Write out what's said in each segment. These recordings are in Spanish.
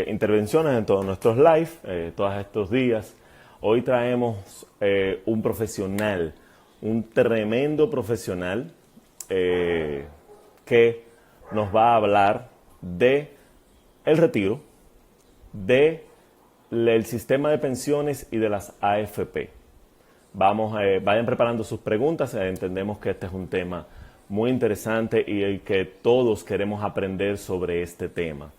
intervenciones en todos nuestros live, todos estos días. Hoy traemos un profesional, un tremendo profesional que nos va a hablar de el retiro, de el sistema de pensiones y de las AFP. Vayan preparando sus preguntas, entendemos que este es un tema muy interesante y que todos queremos aprender sobre este tema.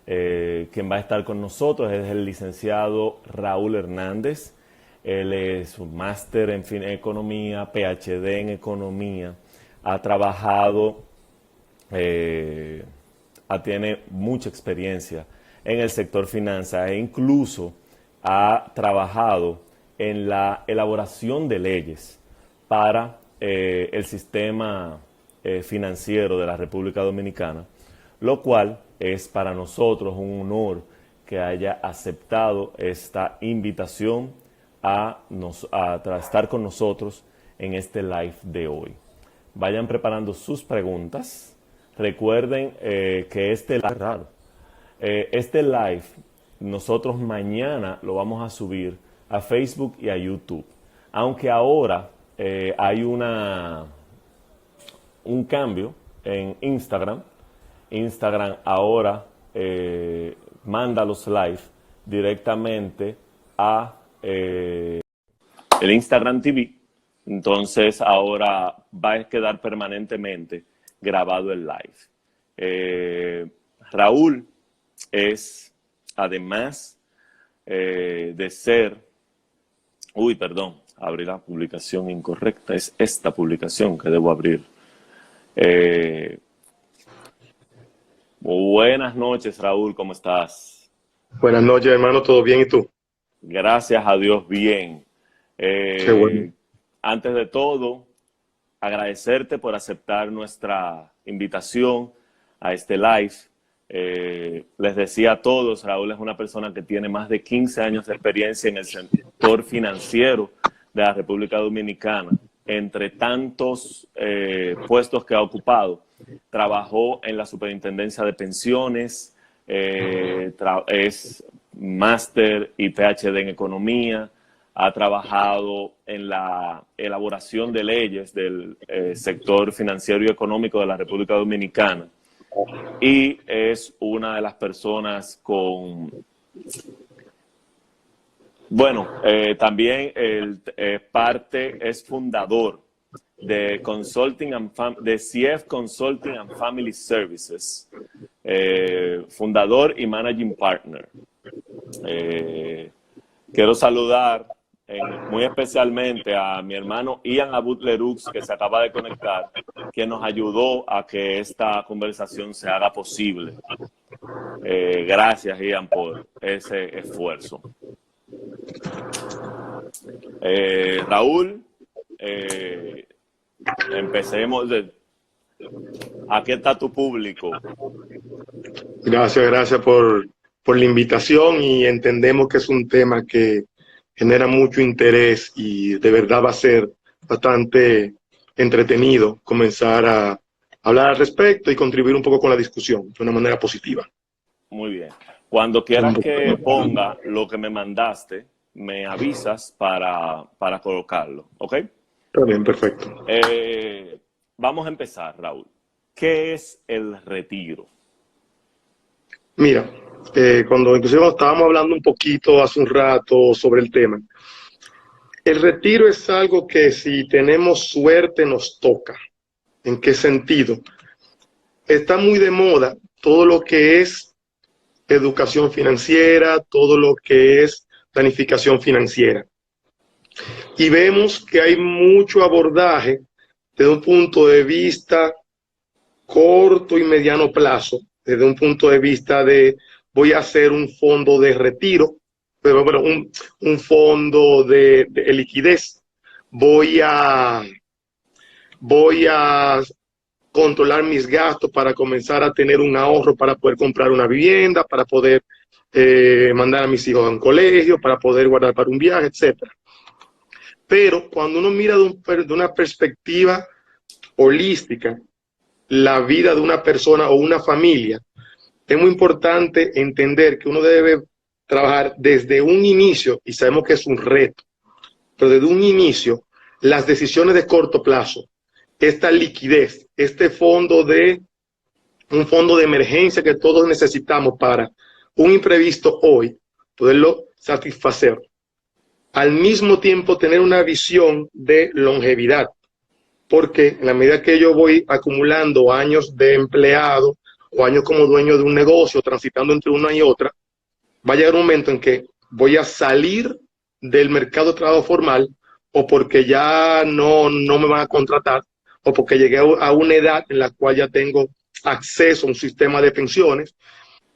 Quien va a estar con nosotros es el licenciado Raúl Hernández. Él es un máster en economía, PhD en economía, ha trabajado, tiene mucha experiencia en el sector finanzas e incluso ha trabajado en la elaboración de leyes para el sistema financiero de la República Dominicana, lo cual es para nosotros un honor que haya aceptado esta invitación a estar con nosotros en este live de hoy. Vayan preparando sus preguntas. Recuerden que este live nosotros mañana lo vamos a subir a Facebook y a YouTube. Aunque ahora hay un cambio en Instagram. Instagram ahora manda los live directamente a el Instagram TV. Entonces ahora va a quedar permanentemente grabado el live. Raúl es, además de ser... abrí la publicación incorrecta. Es esta publicación que debo abrir. Buenas noches, Raúl, ¿cómo estás? Buenas noches, hermano, ¿todo bien y tú? Gracias a Dios, bien. Qué bueno. Antes de todo, agradecerte por aceptar nuestra invitación a este live. Les decía a todos, Raúl es una persona que tiene más de 15 años de experiencia en el sector financiero de la República Dominicana. Entre tantos puestos que ha ocupado, trabajó en la Superintendencia de Pensiones, es máster y PhD en Economía, ha trabajado en la elaboración de leyes del sector financiero y económico de la República Dominicana y es una de las personas con... también es fundador de de CF Consulting and Family Services, fundador y managing partner. Quiero saludar muy especialmente a mi hermano Ian Abud Lerux, que se acaba de conectar, que nos ayudó a que esta conversación se haga posible. Gracias, Ian, por ese esfuerzo. Raúl, empecemos. Aquí está tu público. Gracias por la invitación y entendemos que es un tema que genera mucho interés y de verdad va a ser bastante entretenido comenzar a hablar al respecto y contribuir un poco con la discusión de una manera positiva. Muy bien. Cuando quieras que ponga lo que me mandaste, me avisas para colocarlo, ¿ok? Está bien, perfecto. Vamos a empezar, Raúl. ¿Qué es el retiro? Mira, cuando inclusive estábamos hablando un poquito hace un rato sobre el tema, el retiro es algo que si tenemos suerte nos toca. ¿En qué sentido? Está muy de moda todo lo que es educación financiera, todo lo que es planificación financiera. Y vemos que hay mucho abordaje desde un punto de vista corto y mediano plazo, desde un punto de vista de voy a hacer un fondo de retiro, pero bueno, un fondo de liquidez, voy a controlar mis gastos para comenzar a tener un ahorro para poder comprar una vivienda, para poder mandar a mis hijos a un colegio, para poder guardar para un viaje, etc. Pero cuando uno mira de una perspectiva holística la vida de una persona o una familia, es muy importante entender que uno debe trabajar desde un inicio, y sabemos que es un reto, pero desde un inicio, las decisiones de corto plazo, esta liquidez, un fondo de emergencia que todos necesitamos para un imprevisto hoy, poderlo satisfacer. Al mismo tiempo, tener una visión de longevidad, porque en la medida que yo voy acumulando años de empleado o años como dueño de un negocio, transitando entre una y otra, va a llegar un momento en que voy a salir del mercado de trabajo formal, o porque ya no me van a contratar, o porque llegué a una edad en la cual ya tengo acceso a un sistema de pensiones,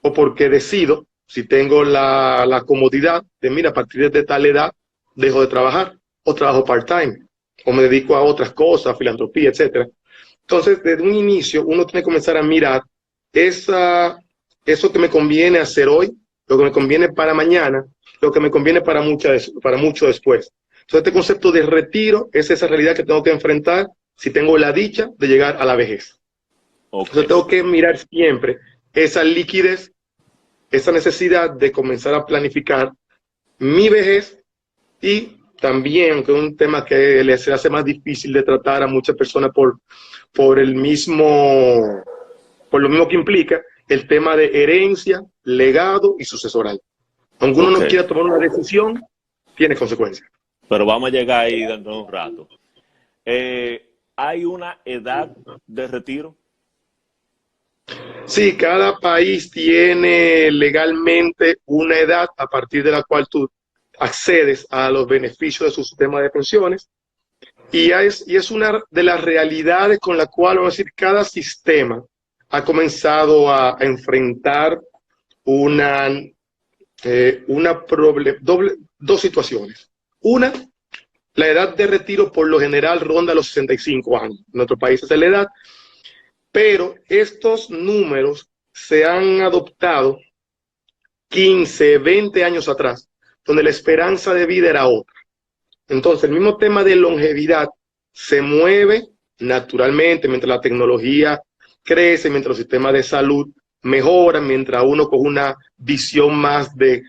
o porque decido, si tengo la comodidad de, mira, a partir de tal edad dejo de trabajar, o trabajo part-time, o me dedico a otras cosas, filantropía, etcétera. Entonces, desde un inicio, uno tiene que comenzar a mirar eso que me conviene hacer hoy, lo que me conviene para mañana, lo que me conviene para mucho después. Entonces, este concepto de retiro es esa realidad que tengo que enfrentar si tengo la dicha de llegar a la vejez. Ok. Entonces, tengo que mirar siempre esa liquidez, esa necesidad de comenzar a planificar mi vejez, y también, aunque es un tema que se hace más difícil de tratar a muchas personas por lo mismo que implica el tema de herencia, legado y sucesoral. Aunque uno Ok. no quiera tomar una decisión, tiene consecuencias. Pero vamos a llegar ahí dentro de un rato. ¿Hay una edad de retiro? Sí, cada país tiene legalmente una edad a partir de la cual tú accedes a los beneficios de su sistema de pensiones, y es una de las realidades con la cual, vamos a decir, cada sistema ha comenzado a enfrentar una, dos situaciones. Una, la edad de retiro por lo general ronda los 65 años. En nuestro país es la edad, pero estos números se han adoptado 15, 20 años atrás, donde la esperanza de vida era otra. Entonces, el mismo tema de longevidad se mueve naturalmente mientras la tecnología crece, mientras los sistemas de salud mejoran, mientras uno con una visión más de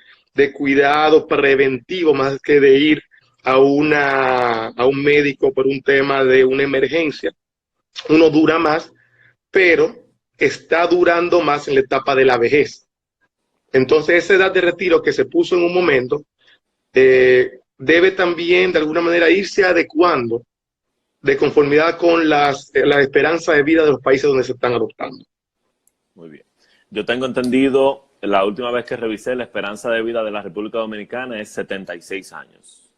cuidado preventivo, más que de ir a un médico por un tema de una emergencia. Uno dura más, pero está durando más en la etapa de la vejez. Entonces, esa edad de retiro que se puso en un momento debe también de alguna manera irse adecuando de conformidad con la esperanza de vida de los países donde se están adoptando. Muy bien. Yo tengo entendido, la última vez que revisé, la esperanza de vida de la República Dominicana es 76 años.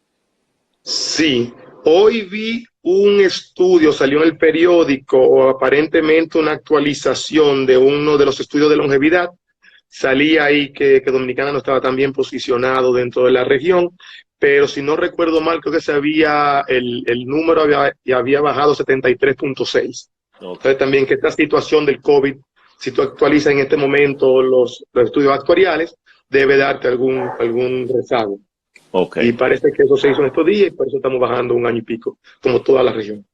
Sí, hoy vi un estudio, salió en el periódico, o aparentemente una actualización de uno de los estudios de longevidad. Salía ahí que Dominicana no estaba tan bien posicionado dentro de la región, pero si no recuerdo mal, creo que el número había bajado 73.6. Okay. Entonces también que esta situación del COVID, si tú actualizas en este momento los estudios actuariales, debe darte algún rezago. Okay. Y parece que eso se hizo en estos días, y por eso estamos bajando un año y pico, como toda la región.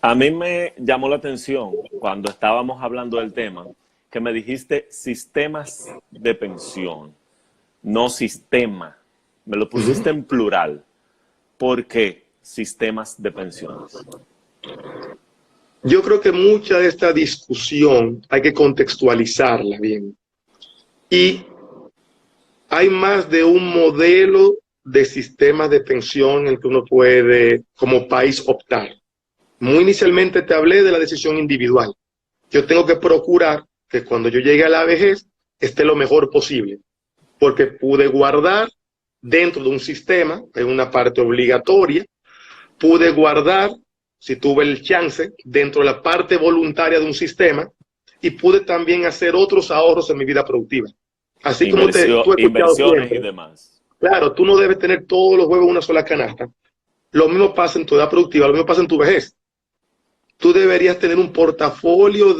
A mí me llamó la atención cuando estábamos hablando del tema, que me dijiste sistemas de pensión, no sistema. Me lo pusiste en plural. ¿Por qué sistemas de pensiones? Yo creo que mucha de esta discusión hay que contextualizarla bien. Y hay más de un modelo de sistemas de pensión en el que uno puede, como país, optar. Muy inicialmente te hablé de la decisión individual. Yo tengo que procurar que cuando yo llegue a la vejez esté lo mejor posible, porque pude guardar dentro de un sistema, en una parte obligatoria, pude guardar, si tuve el chance, dentro de la parte voluntaria de un sistema, y pude también hacer otros ahorros en mi vida productiva. Así como tú has escuchado inversiones siempre, y demás. Claro, tú no debes tener todos los huevos en una sola canasta. Lo mismo pasa en tu edad productiva, lo mismo pasa en tu vejez. Tú deberías tener un portafolio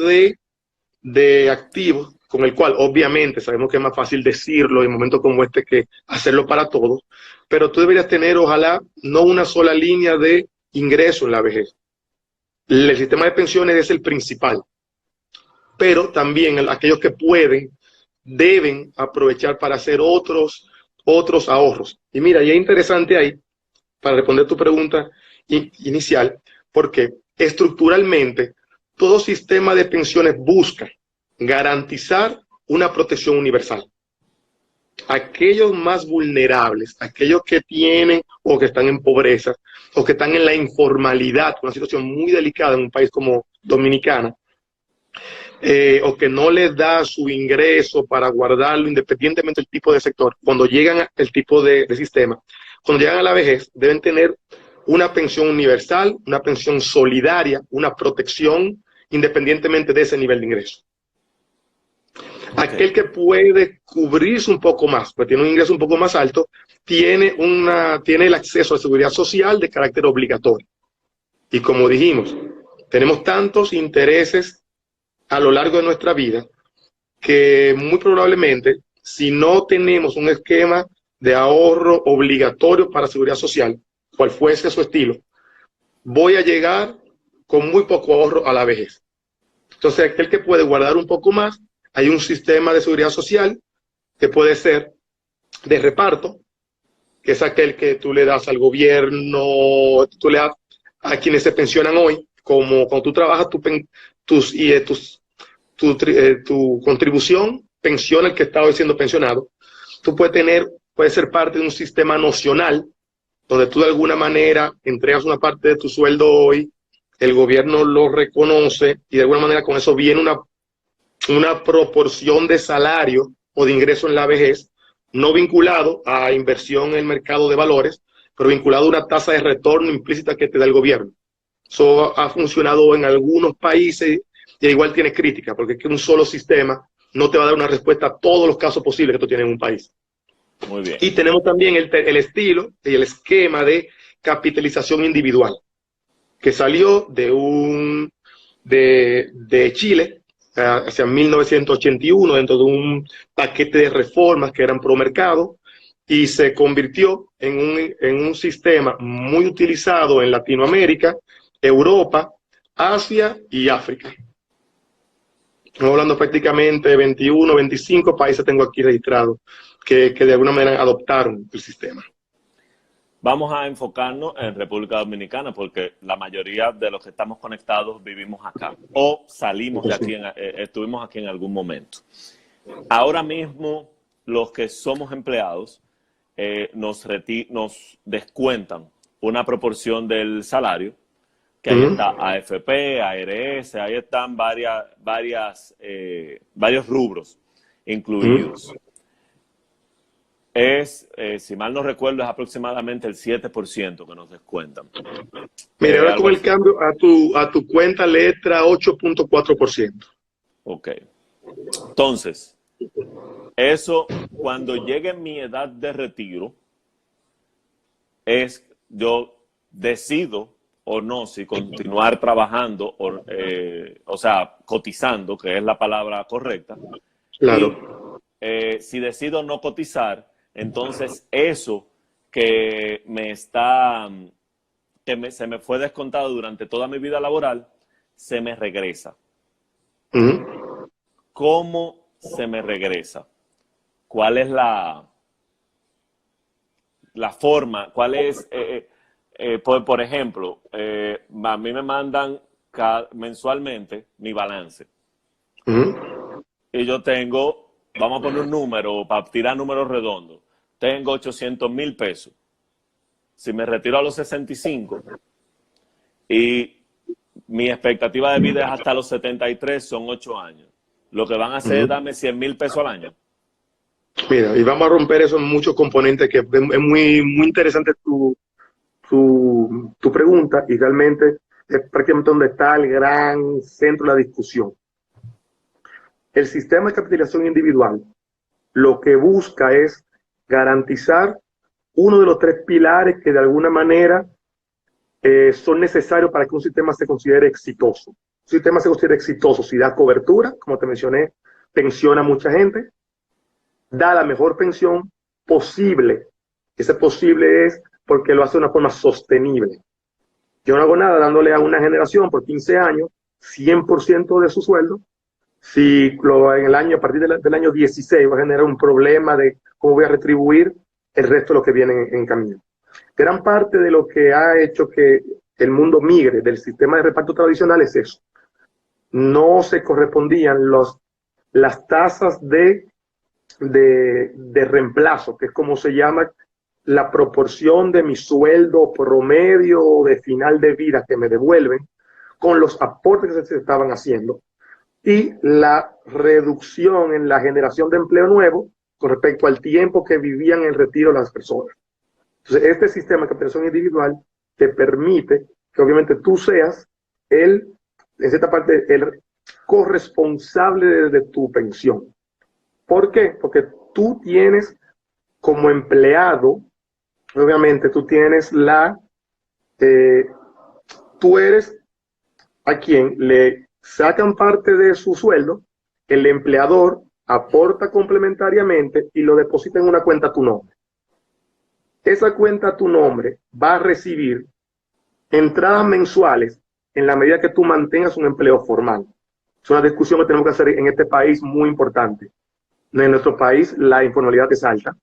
de activos con el cual, obviamente, sabemos que es más fácil decirlo en momentos como este que hacerlo para todos, pero tú deberías tener, ojalá, no una sola línea de ingreso en la vejez. El sistema de pensiones es el principal, pero también aquellos que pueden deben aprovechar para hacer otros ahorros. Y mira, y es interesante ahí, para responder tu pregunta inicial, porque estructuralmente todo sistema de pensiones busca garantizar una protección universal. Aquellos más vulnerables, aquellos que tienen o que están en pobreza o que están en la informalidad, una situación muy delicada en un país como Dominicana, o que no les da su ingreso para guardarlo independientemente del tipo de sector, cuando llegan al tipo de sistema, cuando llegan a la vejez, deben tener una pensión universal, una pensión solidaria, una protección independientemente de ese nivel de ingreso. Okay. Aquel que puede cubrirse un poco más, pues tiene un ingreso un poco más alto, tiene el acceso a la seguridad social de carácter obligatorio. Y como dijimos, tenemos tantos intereses a lo largo de nuestra vida que muy probablemente, si no tenemos un esquema de ahorro obligatorio para seguridad social, cual fuese su estilo, voy a llegar con muy poco ahorro a la vejez. Entonces, aquel que puede guardar un poco más, hay un sistema de seguridad social que puede ser de reparto, que es aquel que tú le das al gobierno, tú le das a quienes se pensionan hoy, como cuando tú trabajas, tu contribución pensiona el que está hoy siendo pensionado. Tú puedes ser parte de un sistema nocional, donde tú de alguna manera entregas una parte de tu sueldo hoy, el gobierno lo reconoce y de alguna manera con eso viene una proporción de salario o de ingreso en la vejez, no vinculado a inversión en el mercado de valores, pero vinculado a una tasa de retorno implícita que te da el gobierno. Eso ha funcionado en algunos países y igual tiene crítica, porque es que un solo sistema no te va a dar una respuesta a todos los casos posibles que tú tienes en un país. Muy bien. Y tenemos también el estilo y el esquema de capitalización individual, que salió de Chile hacia 1981 dentro de un paquete de reformas que eran pro mercado y se convirtió en un sistema muy utilizado en Latinoamérica, Europa, Asia y África. Estamos hablando prácticamente de 21, 25 países tengo aquí registrados que de alguna manera adoptaron el sistema. Vamos a enfocarnos en República Dominicana porque la mayoría de los que estamos conectados vivimos acá o salimos de aquí, estuvimos aquí en algún momento. Ahora mismo los que somos empleados nos descuentan una proporción del salario, que ahí está AFP, ARS, ahí están varios rubros incluidos. Si mal no recuerdo, es aproximadamente el 7% que nos descuentan. Mira, ahora con el cambio a tu cuenta letra 8.4%. Ok. Entonces, eso cuando llegue mi edad de retiro, yo decido o no si continuar trabajando, o sea, cotizando, que es la palabra correcta. Claro. Y, si decido no cotizar, entonces eso que se me fue descontado durante toda mi vida laboral, se me regresa. ¿Cómo se me regresa? ¿Cuál es la forma? ¿Cuál es, por ejemplo, a mí me mandan mensualmente mi balance. Y yo tengo, vamos a poner un número, para tirar números redondos, tengo 800,000 pesos. Si me retiro a los 65 y mi expectativa de vida es hasta los 73, son 8 años. Lo que van a hacer es darme 100,000 pesos al año. Mira, y vamos a romper eso en muchos componentes, que es muy interesante tu pregunta, y realmente es prácticamente donde está el gran centro de la discusión. El sistema de capitalización individual lo que busca es garantizar uno de los 3 pilares que de alguna manera son necesarios para que un sistema se considere exitoso. Un sistema se considera exitoso si da cobertura, como te mencioné, pensiona a mucha gente, da la mejor pensión posible. Ese posible es porque lo hace de una forma sostenible. Yo no hago nada dándole a una generación por 15 años 100% de su sueldo Si en el año, a partir del año 16 va a generar un problema de cómo voy a retribuir el resto de lo que viene en camino. Gran parte de lo que ha hecho que el mundo migre del sistema de reparto tradicional es eso. No se correspondían las tasas de reemplazo, que es como se llama la proporción de mi sueldo promedio de final de vida que me devuelven con los aportes que se estaban haciendo y la reducción en la generación de empleo nuevo con respecto al tiempo que vivían en retiro las personas. Entonces, este sistema de capitalización individual te permite que obviamente tú seas en cierta parte, el corresponsable de tu pensión. ¿Por qué? Porque tú tienes como empleado, obviamente tú tienes tú eres a quien le sacan parte de su sueldo, el empleador aporta complementariamente y lo deposita en una cuenta a tu nombre. Esa cuenta a tu nombre va a recibir entradas mensuales en la medida que tú mantengas un empleo formal. Es una discusión que tenemos que hacer en este país muy importante. En nuestro país la informalidad es alta.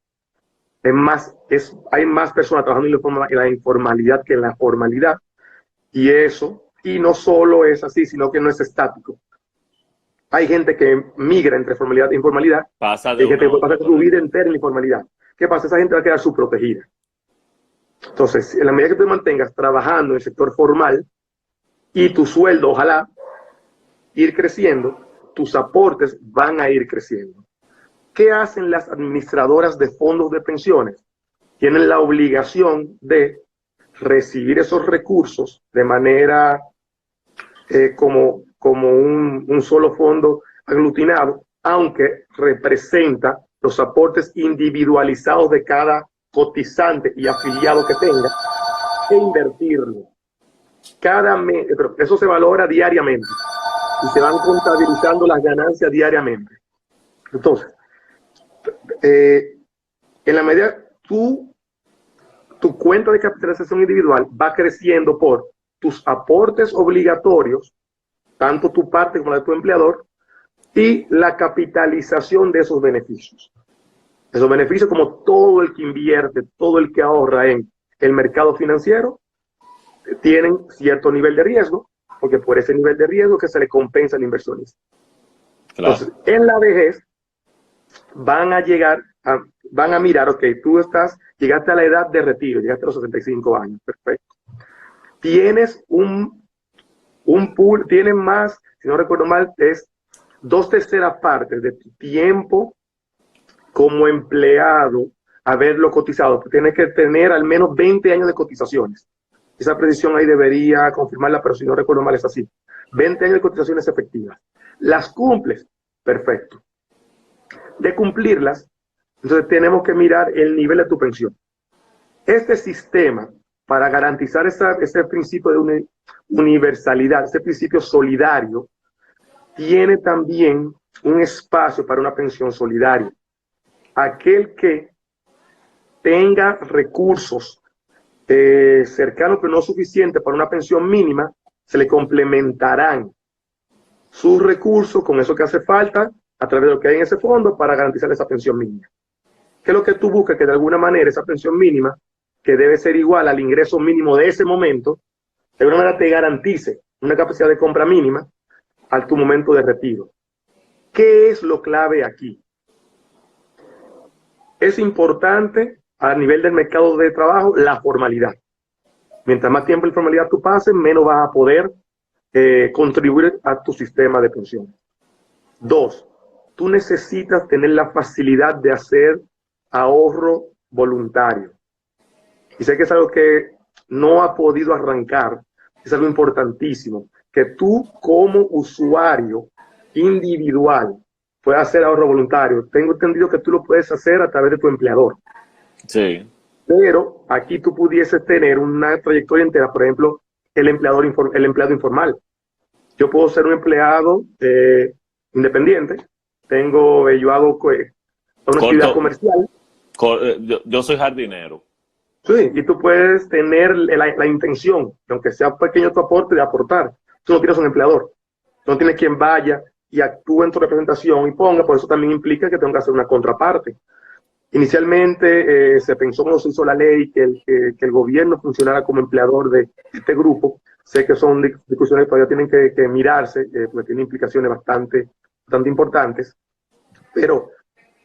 Hay más personas trabajando en la informalidad que en la formalidad. Y no solo es así, sino que no es estático. Hay gente que migra entre formalidad e informalidad. Pasa de Hay gente que uno a pasa otro. su vida entera en la informalidad. ¿Qué pasa? Esa gente va a quedar subprotegida. Entonces, en la medida que tú mantengas trabajando en el sector formal y tu sueldo, ojalá, ir creciendo, tus aportes van a ir creciendo. ¿Qué hacen las administradoras de fondos de pensiones? Tienen la obligación de recibir esos recursos de manera como un solo fondo aglutinado, aunque representa los aportes individualizados de cada cotizante y afiliado que tenga, e invertirlo. Cada mes, pero eso se valora diariamente y se van contabilizando las ganancias diariamente. Entonces, en la medida tu cuenta de capitalización individual va creciendo por tus aportes obligatorios, tanto tu parte como la de tu empleador, y la capitalización de esos beneficios. Esos beneficios, como todo el que invierte, todo el que ahorra en el mercado financiero, tienen cierto nivel de riesgo, porque por ese nivel de riesgo que se le compensa al inversionista. Claro. Entonces, en la vejez van a mirar, ok, llegaste a la edad de retiro, llegaste a los 65 años, perfecto. Tienes un pool, tienes más, si no recuerdo mal, es 2/3 partes de tu tiempo como empleado haberlo cotizado. Tienes que tener al menos 20 años de cotizaciones. Esa precisión ahí debería confirmarla, pero si no recuerdo mal es así. 20 años de cotizaciones efectivas. ¿Las cumples? Perfecto. De cumplirlas, entonces tenemos que mirar el nivel de tu pensión. Este sistema, para garantizar ese principio de universalidad, ese principio solidario, tiene también un espacio para una pensión solidaria. Aquel que tenga recursos cercanos pero no suficientes para una pensión mínima, se le complementarán sus recursos con eso que hace falta a través de lo que hay en ese fondo para garantizar esa pensión mínima. ¿Qué es lo que tú buscas? Que de alguna manera esa pensión mínima, que debe ser igual al ingreso mínimo de ese momento, de alguna manera te garantice una capacidad de compra mínima a tu momento de retiro. ¿Qué es lo clave aquí? Es importante a nivel del mercado de trabajo la formalidad. Mientras más tiempo en formalidad tú pases, menos vas a poder contribuir a tu sistema de pensión. 2, tú necesitas tener la facilidad de hacer ahorro voluntario. Y sé que es algo que no ha podido arrancar, es algo importantísimo, que tú como usuario individual puedas hacer ahorro voluntario. Tengo entendido que tú lo puedes hacer a través de tu empleador. Sí. Pero aquí tú pudieses tener una trayectoria entera, por ejemplo, el empleado informal. Yo puedo ser un empleado independiente, yo hago una actividad comercial. Yo soy jardinero. Sí, y tú puedes tener la intención, aunque sea pequeño tu aporte, de aportar. Tú no tienes un empleador, tú no tienes quien vaya y actúe en tu representación y ponga, por eso también implica que tenga que hacer una contraparte. Inicialmente se pensó cuando se hizo la ley que el gobierno funcionara como empleador de este grupo. Sé que son discusiones que todavía tienen que mirarse, porque tienen implicaciones bastante importantes, pero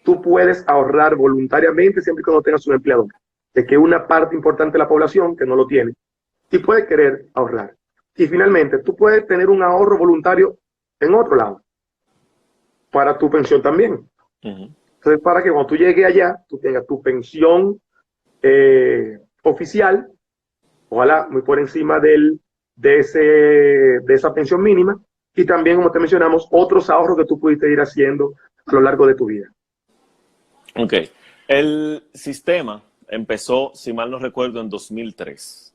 tú puedes ahorrar voluntariamente siempre y cuando tengas un empleador, de que una parte importante de la población que no lo tiene y puede querer ahorrar. Y finalmente, tú puedes tener un ahorro voluntario en otro lado, para tu pensión también. Entonces, para que cuando tú llegues allá, tú tengas tu pensión oficial, ojalá muy por encima de esa pensión mínima, y también, como te mencionamos, otros ahorros que tú pudiste ir haciendo a lo largo de tu vida. Ok. El sistema empezó, si mal no recuerdo, en 2003.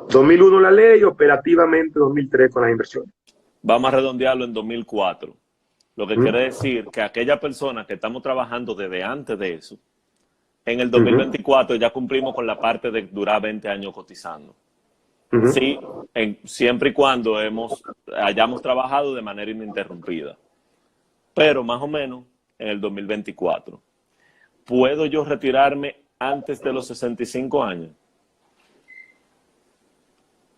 2001 la ley, operativamente 2003 con las inversiones. Vamos a redondearlo en 2004. Lo que quiere decir que aquella persona que estamos trabajando desde antes de eso, en el 2024 ya cumplimos con la parte de durar 20 años cotizando. Sí, siempre y cuando hayamos trabajado de manera ininterrumpida. Pero más o menos en el 2024. ¿Puedo yo retirarme antes de los 65 años?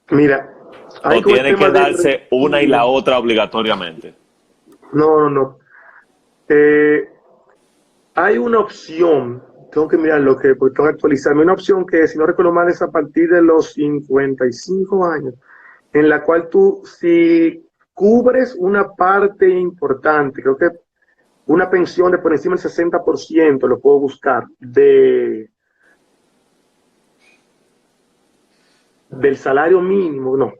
Mira, ¿O tiene que darse una y la otra obligatoriamente? No. Hay una opción, tengo que mirar porque tengo que actualizarme, una opción que, si no recuerdo mal, es a partir de los 55 años, en la cual tú, si cubres una parte importante, creo que una pensión de por encima del 60%, lo puedo buscar, del salario mínimo, no.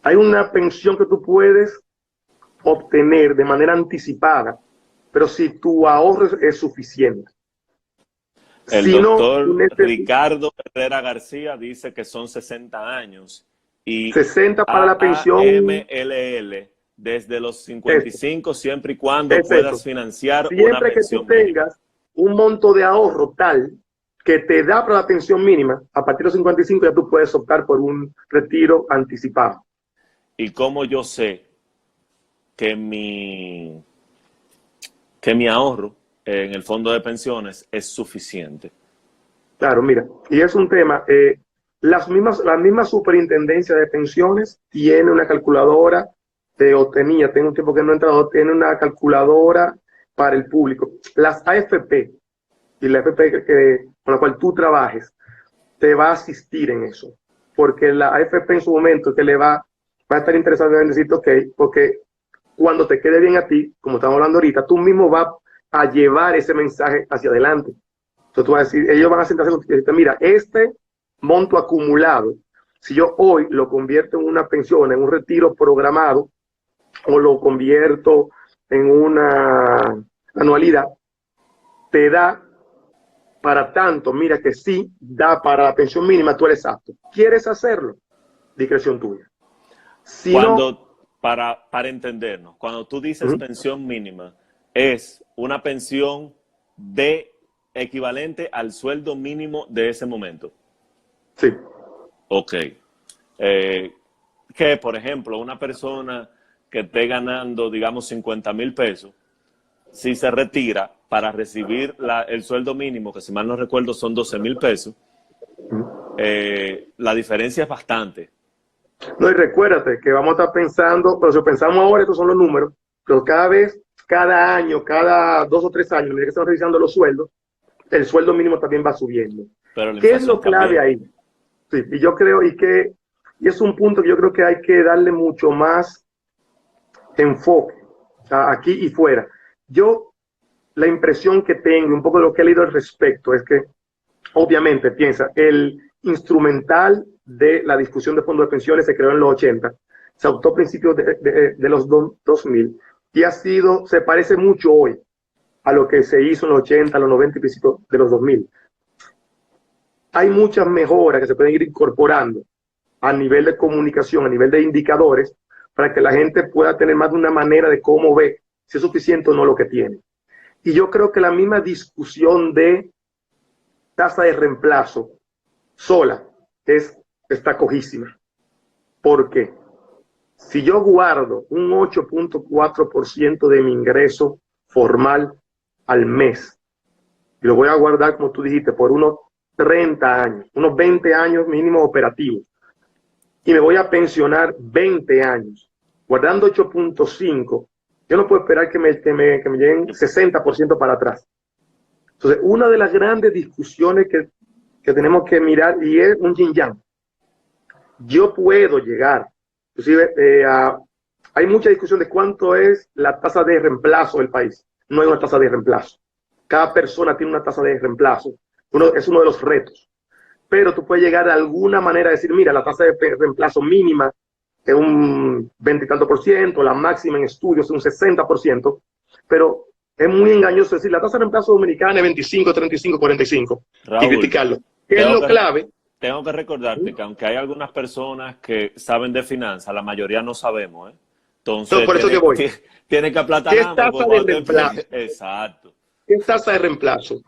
Hay una pensión que tú puedes obtener de manera anticipada, pero si tu ahorro es suficiente. El doctor Ricardo Herrera García dice que son 60 años y 60 para la pensión AMLL desde los 55 siempre y cuando puedas financiar una pensión siempre que tú tengas un monto de ahorro tal que te da para la pensión mínima, a partir de los 55 ya tú puedes optar por un retiro anticipado. ¿Y cómo yo sé que mi ahorro en el fondo de pensiones es suficiente? Claro, mira, y es un tema, la misma superintendencia de pensiones tiene una calculadora, tengo un tiempo que no he entrado, tiene una calculadora para el público. Las AFP y la AFP con la cual tú trabajes te va a asistir en eso, porque la AFP en su momento que le va a estar interesada en decirte, ok, porque cuando te quede bien a ti, como estamos hablando ahorita, tú mismo vas a llevar ese mensaje hacia adelante. Entonces tú vas a decir, ellos van a sentarse y decirte, mira, este monto acumulado, si yo hoy lo convierto en una pensión, en un retiro programado, o lo convierto en una anualidad, te da para tanto, mira que sí, da para la pensión mínima, tú eres apto. ¿Quieres hacerlo? Discreción tuya. Si no, para entendernos, cuando tú dices pensión mínima, es una pensión de equivalente al sueldo mínimo de ese momento. Sí. Ok. Que, por ejemplo, una persona que esté ganando, digamos, 50,000 pesos, si se retira para recibir el sueldo mínimo, que si mal no recuerdo son 12,000 pesos, la diferencia es bastante. No, y recuérdate que vamos a estar pensando, pero si pensamos ahora, estos son los números, pero cada año, cada 2 o 3 años, mientras que estamos revisando los sueldos, el sueldo mínimo también va subiendo. ¿Qué es lo clave ahí? Sí, y yo creo, y es un punto que yo creo que hay que darle mucho más enfoque, aquí y fuera. La impresión que tengo, un poco de lo que he leído al respecto, es que, obviamente, piensa, el instrumental de la discusión de fondos de pensiones se creó en los 80, se adoptó a principios de los 2000 y se parece mucho hoy a lo que se hizo en los 80, los 90 y principios de los 2000. Hay muchas mejoras que se pueden ir incorporando a nivel de comunicación, a nivel de indicadores, para que la gente pueda tener más de una manera de cómo ve si es suficiente o no lo que tiene. Y yo creo que la misma discusión de tasa de reemplazo sola está cojísima. ¿Por qué? si yo guardo un 8.4% de mi ingreso formal al mes, y lo voy a guardar, como tú dijiste, por unos 30 años, unos 20 años mínimo operativos, y me voy a pensionar 20 años, guardando 8.5, yo no puedo esperar que me lleguen 60% para atrás. Entonces, una de las grandes discusiones que tenemos que mirar, y es un yin-yang, yo puedo llegar, inclusive hay mucha discusión de cuánto es la tasa de reemplazo del país. No hay una tasa de reemplazo. Cada persona tiene una tasa de reemplazo. Es uno de los retos. Pero tú puedes llegar de alguna manera a decir, mira, la tasa de reemplazo mínima es un 20 y tanto por ciento, la máxima en estudios es un 60%, pero es muy engañoso decir, la tasa de reemplazo dominicana es 25, 35, 45, y Raúl, criticarlo. ¿Qué es tengo lo que, clave? tengo que recordarte que aunque hay algunas personas que saben de finanzas, la mayoría no sabemos, ¿eh? Entonces, Entonces, por eso que voy. tiene que ¿Qué es aplatanarme, tasa porque de cuando reemplazo? Exacto. ¿Qué es tasa de reemplazo?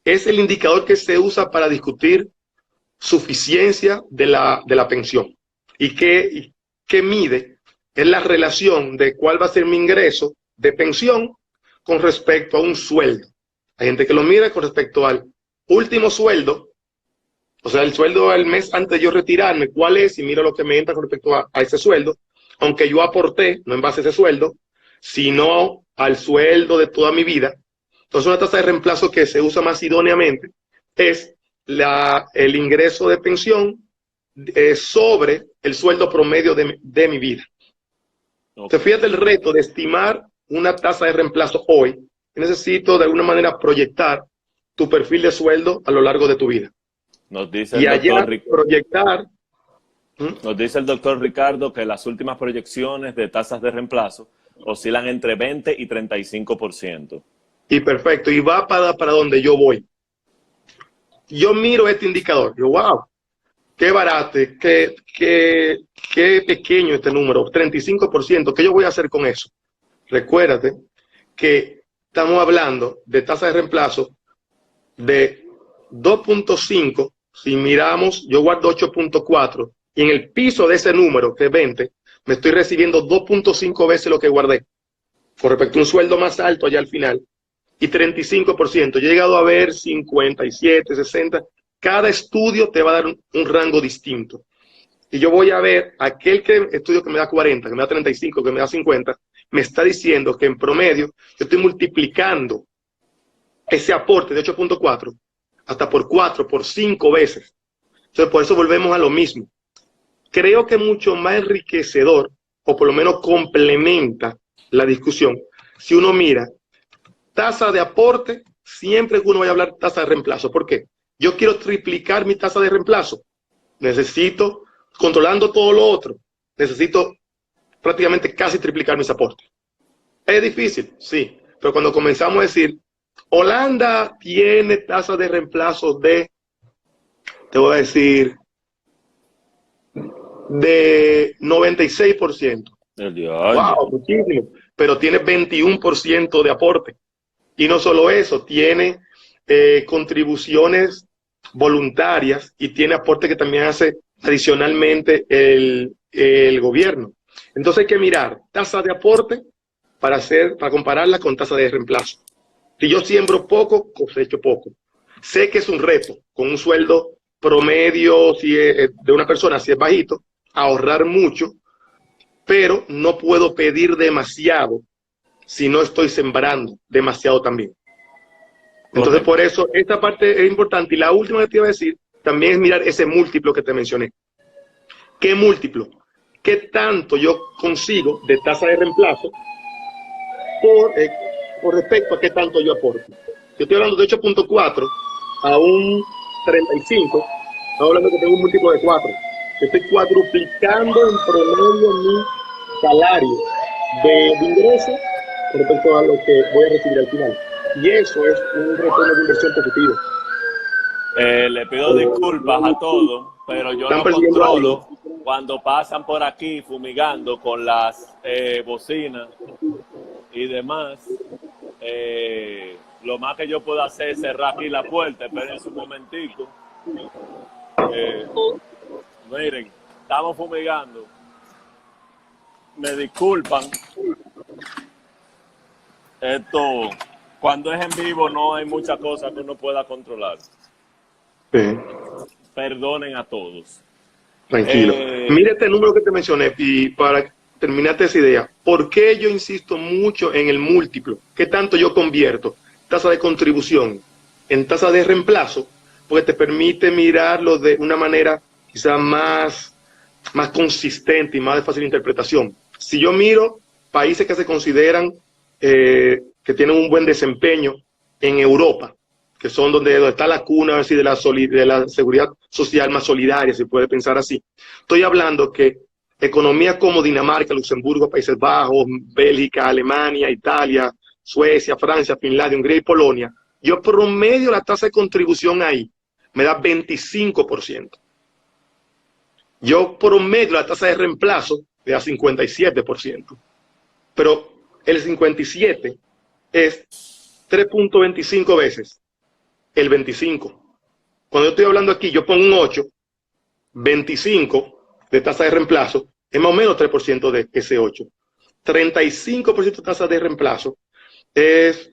Es el indicador que se usa para discutir suficiencia de la pensión. ¿Y qué mide? Es la relación de cuál va a ser mi ingreso de pensión con respecto a un sueldo. Hay gente que lo mide con respecto al último sueldo, o sea, el sueldo del mes antes de yo retirarme, cuál es, y miro lo que me entra con respecto a ese sueldo, aunque yo aporté, no en base a ese sueldo, sino al sueldo de toda mi vida. Entonces, una tasa de reemplazo que se usa más idóneamente es el ingreso de pensión sobre el sueldo promedio de mi vida. Okay. Te fíjate el reto de estimar una tasa de reemplazo hoy. Necesito de alguna manera proyectar tu perfil de sueldo a lo largo de tu vida. Nos dice Y el doctor allá proyectar. Nos dice el doctor Ricardo que las últimas proyecciones de tasas de reemplazo oscilan entre 20 y 35%. Y perfecto, y va para donde yo voy. Yo miro este indicador, yo, wow, qué barato, qué pequeño este número, 35%, ¿qué yo voy a hacer con eso? Recuérdate que estamos hablando de tasa de reemplazo de 2.5, si miramos, yo guardo 8.4, y en el piso de ese número, que es 20, me estoy recibiendo 2.5 veces lo que guardé, con respecto a un sueldo más alto allá al final, y 35%. Yo he llegado a ver 57, 60. Cada estudio te va a dar un rango distinto. Y yo voy a ver aquel estudio que me da 40, que me da 35, que me da 50, me está diciendo que en promedio yo estoy multiplicando ese aporte de 8.4 hasta por 4, por 5 veces. Entonces, por eso volvemos a lo mismo. Creo que es mucho más enriquecedor, o por lo menos complementa la discusión, si uno mira tasa de aporte, siempre que uno vaya a hablar tasa de reemplazo. ¿Por qué? Yo quiero triplicar mi tasa de reemplazo. Necesito, controlando todo lo otro, necesito prácticamente casi triplicar mis aportes. ¿Es difícil? Sí. Pero cuando comenzamos a decir, Holanda tiene tasa de reemplazo de, te voy a decir, de 96%. El diaño. ¡Wow! Muchísimo. Pero tiene 21% de aporte. Y no solo eso, tiene contribuciones voluntarias y tiene aporte que también hace adicionalmente el gobierno. Entonces hay que mirar tasa de aporte para compararla con tasa de reemplazo. Si yo siembro poco, cosecho poco. Sé que es un reto, con un sueldo promedio si es, de una persona, si es bajito, ahorrar mucho, pero no puedo pedir demasiado si no estoy sembrando demasiado también. Entonces, Correcto. por eso, esta parte es importante. Y la última que te iba a decir, también es mirar ese múltiplo que te mencioné. ¿Qué múltiplo? ¿Qué tanto yo consigo de tasa de reemplazo por respecto a qué tanto yo aporto? Yo estoy hablando de 8.4 a un 35, estamos hablando que tengo un múltiplo de 4. Yo estoy cuadruplicando en promedio mi salario de ingreso con respecto a lo que voy a recibir al final. Y eso es un retorno de inversión positivo. Le pido disculpas a todos, pero yo Están no persiguiendo a alguien. controlo cuando pasan por aquí fumigando con las bocinas y demás. Lo más que yo puedo hacer es cerrar aquí la puerta, esperen un momentico. Miren, estamos fumigando. me disculpan. Esto, cuando es en vivo no hay muchas cosas que uno pueda controlar. Sí, Perdonen a todos. tranquilo. Mira este número que te mencioné y para terminarte esa idea, ¿por qué yo insisto mucho en el múltiplo? ¿Qué tanto yo convierto tasa de contribución en tasa de reemplazo? Porque te permite mirarlo de una manera quizás más consistente y más de fácil interpretación. Si yo miro países que se consideran que tienen un buen desempeño en Europa, que son donde está la cuna así, de la seguridad social más solidaria, se puede pensar así. Estoy hablando que economías como Dinamarca, Luxemburgo, Países Bajos, Bélgica, Alemania, Italia, Suecia, Francia, Finlandia, Hungría y Polonia, yo promedio la tasa de contribución ahí me da 25%. Yo promedio la tasa de reemplazo me da 57%. Pero el 57 es 3.25 veces el 25. Cuando yo estoy hablando aquí, yo pongo un 8, 25 de tasa de reemplazo, es más o menos 3% de ese 8. 35% de tasa de reemplazo es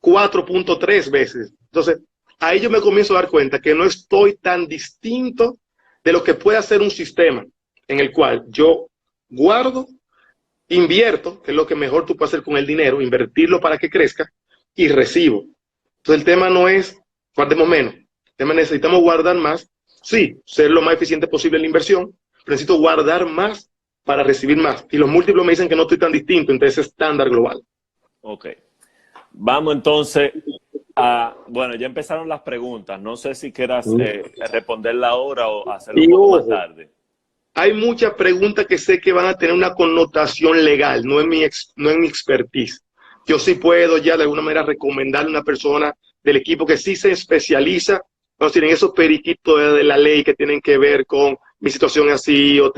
4.3 veces. Entonces, ahí yo me comienzo a dar cuenta que no estoy tan distinto de lo que puede hacer un sistema en el cual yo guardo, invierto, que es lo que mejor tú puedes hacer con el dinero, invertirlo para que crezca, y recibo. Entonces el tema no es guardemos menos, el tema es necesitamos guardar más, sí, ser lo más eficiente posible en la inversión, pero necesito guardar más para recibir más. Y los múltiplos me dicen que no estoy tan distinto entre ese estándar global. Ok. Vamos entonces a, bueno, ya empezaron las preguntas. No sé si quieras responderla ahora o hacerlo un poco más tarde. Hay muchas preguntas que sé que van a tener una connotación legal, no es mi expertise. Yo sí puedo ya de alguna manera recomendarle a una persona del equipo que sí se especializa, no tienen esos periquitos de la ley que tienen que ver con mi situación así, o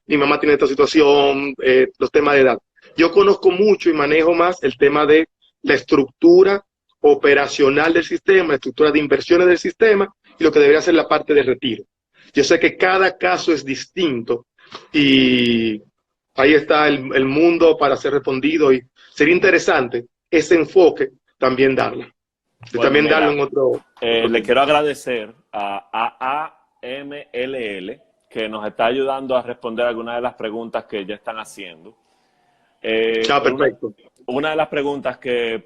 mi mamá tiene esta situación, los temas de edad. Yo conozco mucho y manejo más el tema de la estructura operacional del sistema, la estructura de inversiones del sistema y lo que debería ser la parte de retiro. Yo sé que cada caso es distinto y ahí está el mundo para ser respondido y sería interesante ese enfoque también darlo. Bueno, también mira, darlo en otro le quiero agradecer a AAMLL que nos está ayudando a responder algunas de las preguntas que ya están haciendo. perfecto. Una de las preguntas que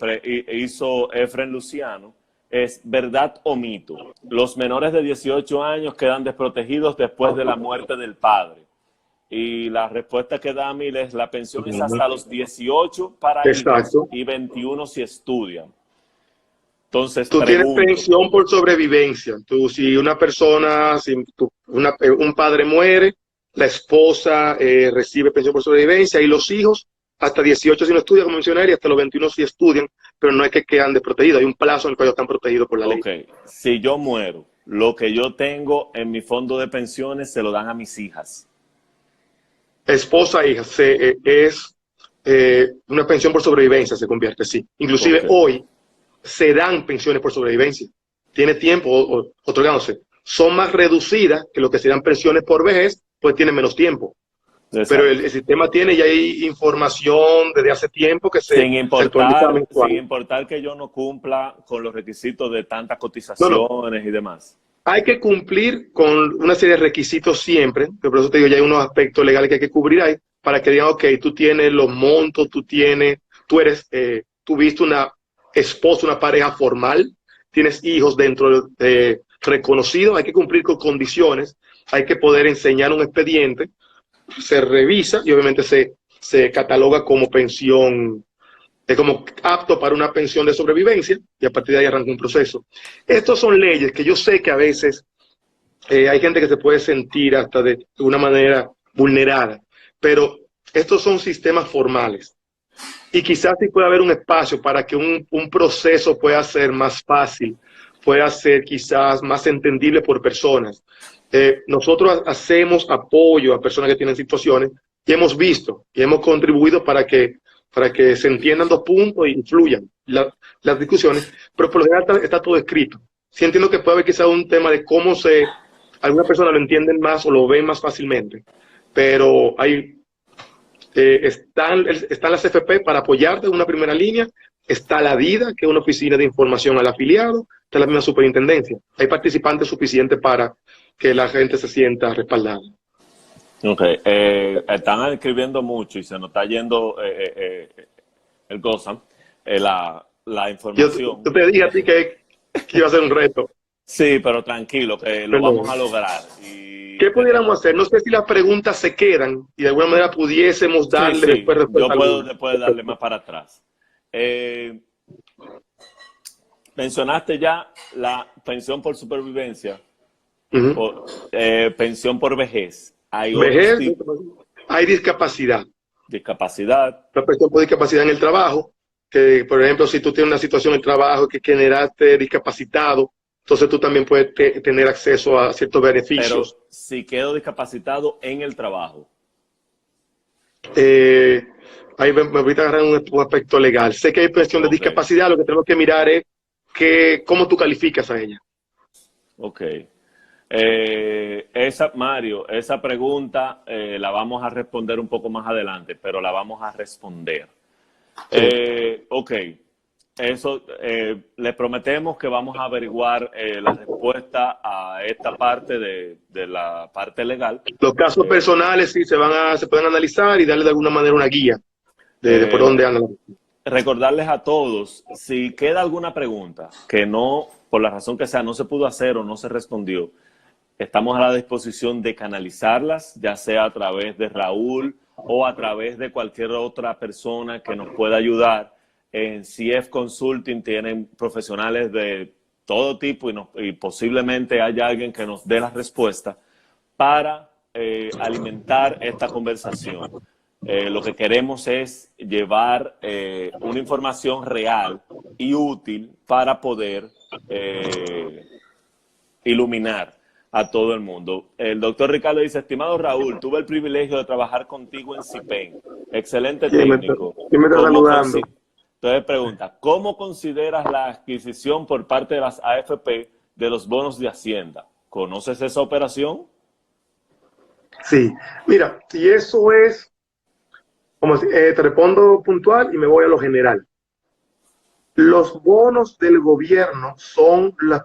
hizo Efren Luciano es ¿verdad o mito? Los menores de 18 años quedan desprotegidos después de la muerte del padre. Y la respuesta que da Amil es la pensión es hasta los 18 para hijos y 21 si estudian. Entonces, tú tienes pensión por sobrevivencia. Si una persona, un padre muere, la esposa recibe pensión por sobrevivencia y los hijos hasta 18 si no estudian, como mencioné, y hasta los 21 si estudian, pero no es que quedan desprotegidos. Hay un plazo en el cual ellos están protegidos por la ley. Ok, si yo muero, lo que yo tengo en mi fondo de pensiones se lo dan a mis hijas. Esposa e hija, es una pensión por sobrevivencia, se convierte, sí. Inclusive hoy se dan pensiones por sobrevivencia. Tiene tiempo otorgándose. Son más reducidas que lo que serían pensiones por vejez, pues tienen menos tiempo. Exacto. Pero el sistema tiene ya hay información desde hace tiempo que sin importar que yo no cumpla con los requisitos de tantas cotizaciones y demás. Hay que cumplir con una serie de requisitos siempre, pero por eso te digo, ya hay unos aspectos legales que hay que cubrir ahí, para que digan, ok, tú tienes los montos, tú tuviste una esposa, una pareja formal, tienes hijos dentro de reconocidos, hay que cumplir con condiciones, hay que poder enseñar un expediente, se revisa y obviamente se cataloga como pensión, como apto para una pensión de sobrevivencia y a partir de ahí arranca un proceso. Estas son leyes que yo sé que a veces hay gente que se puede sentir hasta de una manera vulnerada, pero estos son sistemas formales y quizás sí puede haber un espacio para que un proceso pueda ser más fácil, pueda ser quizás más entendible por personas. Nosotros hacemos apoyo a personas que tienen situaciones y hemos visto y hemos contribuido para que se entiendan dos puntos y influyan las discusiones, pero por lo general está todo escrito. Sí entiendo que puede haber quizás un tema de cómo algunas personas lo entienden más o lo ven más fácilmente, pero hay están las FP para apoyarte en una primera línea, está la DIDA, que es una oficina de información al afiliado, está la misma superintendencia. Hay participantes suficientes para que la gente se sienta respaldada. Ok, están escribiendo mucho y se nos está yendo el goza, la información. Yo te dije a ti que iba a ser un reto. Sí, pero tranquilo, que lo Perdón. vamos a lograr. Y ¿Qué pudiéramos hacer? No sé si las preguntas se quedan y de alguna manera pudiésemos darle sí, después yo respuesta puedo alguna. después darle más para atrás. Mencionaste ya la pensión por supervivencia, Ujú. pensión por vejez. Hay otros Vejez, tipos hay discapacidad. de discapacidad, La persona por discapacidad en el trabajo, que por ejemplo, si tú tienes una situación en el trabajo que generaste discapacitado, entonces tú también puedes tener acceso a ciertos pero beneficios. si quedo discapacitado en el trabajo. Eh, Ahí me voy a agarrar un aspecto legal. Sé que hay pensión de Ok, discapacidad, lo que tenemos que mirar es cómo tú calificas a ella. ok. Mario, esa pregunta la vamos a responder un poco más adelante, pero la vamos a responder. Sí. Ok, eso le prometemos que vamos a averiguar la respuesta a esta parte de la parte legal. Los casos personales sí se pueden analizar y darle de alguna manera una guía de por Eh, dónde andan. Recordarles a todos, si queda alguna pregunta que no, por la razón que sea, no se pudo hacer o no se respondió, estamos a la disposición de canalizarlas, ya sea a través de Raúl o a través de cualquier otra persona que nos pueda ayudar. En CF Consulting tienen profesionales de todo tipo y posiblemente haya alguien que nos dé la respuesta para alimentar esta conversación. Lo que queremos es llevar una información real y útil para poder iluminar a todo el mundo. El doctor Ricardo dice, estimado Raúl, tuve el privilegio de trabajar contigo en CIPEN. Excelente técnico. ¿Quién me está saludando? Entonces pregunta, ¿cómo consideras la adquisición por parte de las AFP de los bonos de Hacienda? ¿Conoces esa operación? Sí, mira, y eso es, te respondo puntual y me voy a lo general. Los bonos del gobierno son el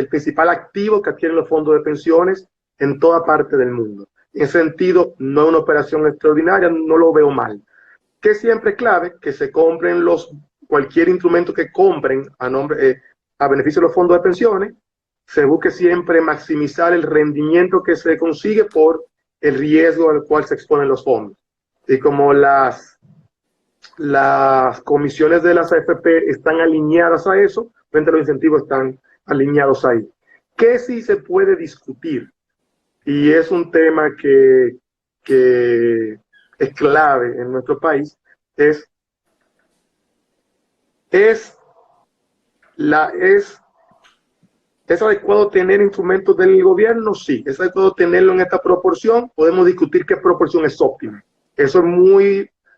principal activo que adquieren los fondos de pensiones en toda parte del mundo. En ese sentido, no es una operación extraordinaria, no lo veo mal. Que siempre es clave que se compren cualquier instrumento que compren a beneficio de los fondos de pensiones, se busque siempre maximizar el rendimiento que se consigue por el riesgo al cual se exponen los fondos. Y como las comisiones de las AFP están alineadas a eso, frente a los incentivos están alineados ahí. ¿Qué sí se puede discutir? Y es un tema que es clave en nuestro país, es adecuado tener instrumentos del gobierno, sí. Es adecuado tenerlo en esta proporción. Podemos discutir qué proporción es óptima. Eso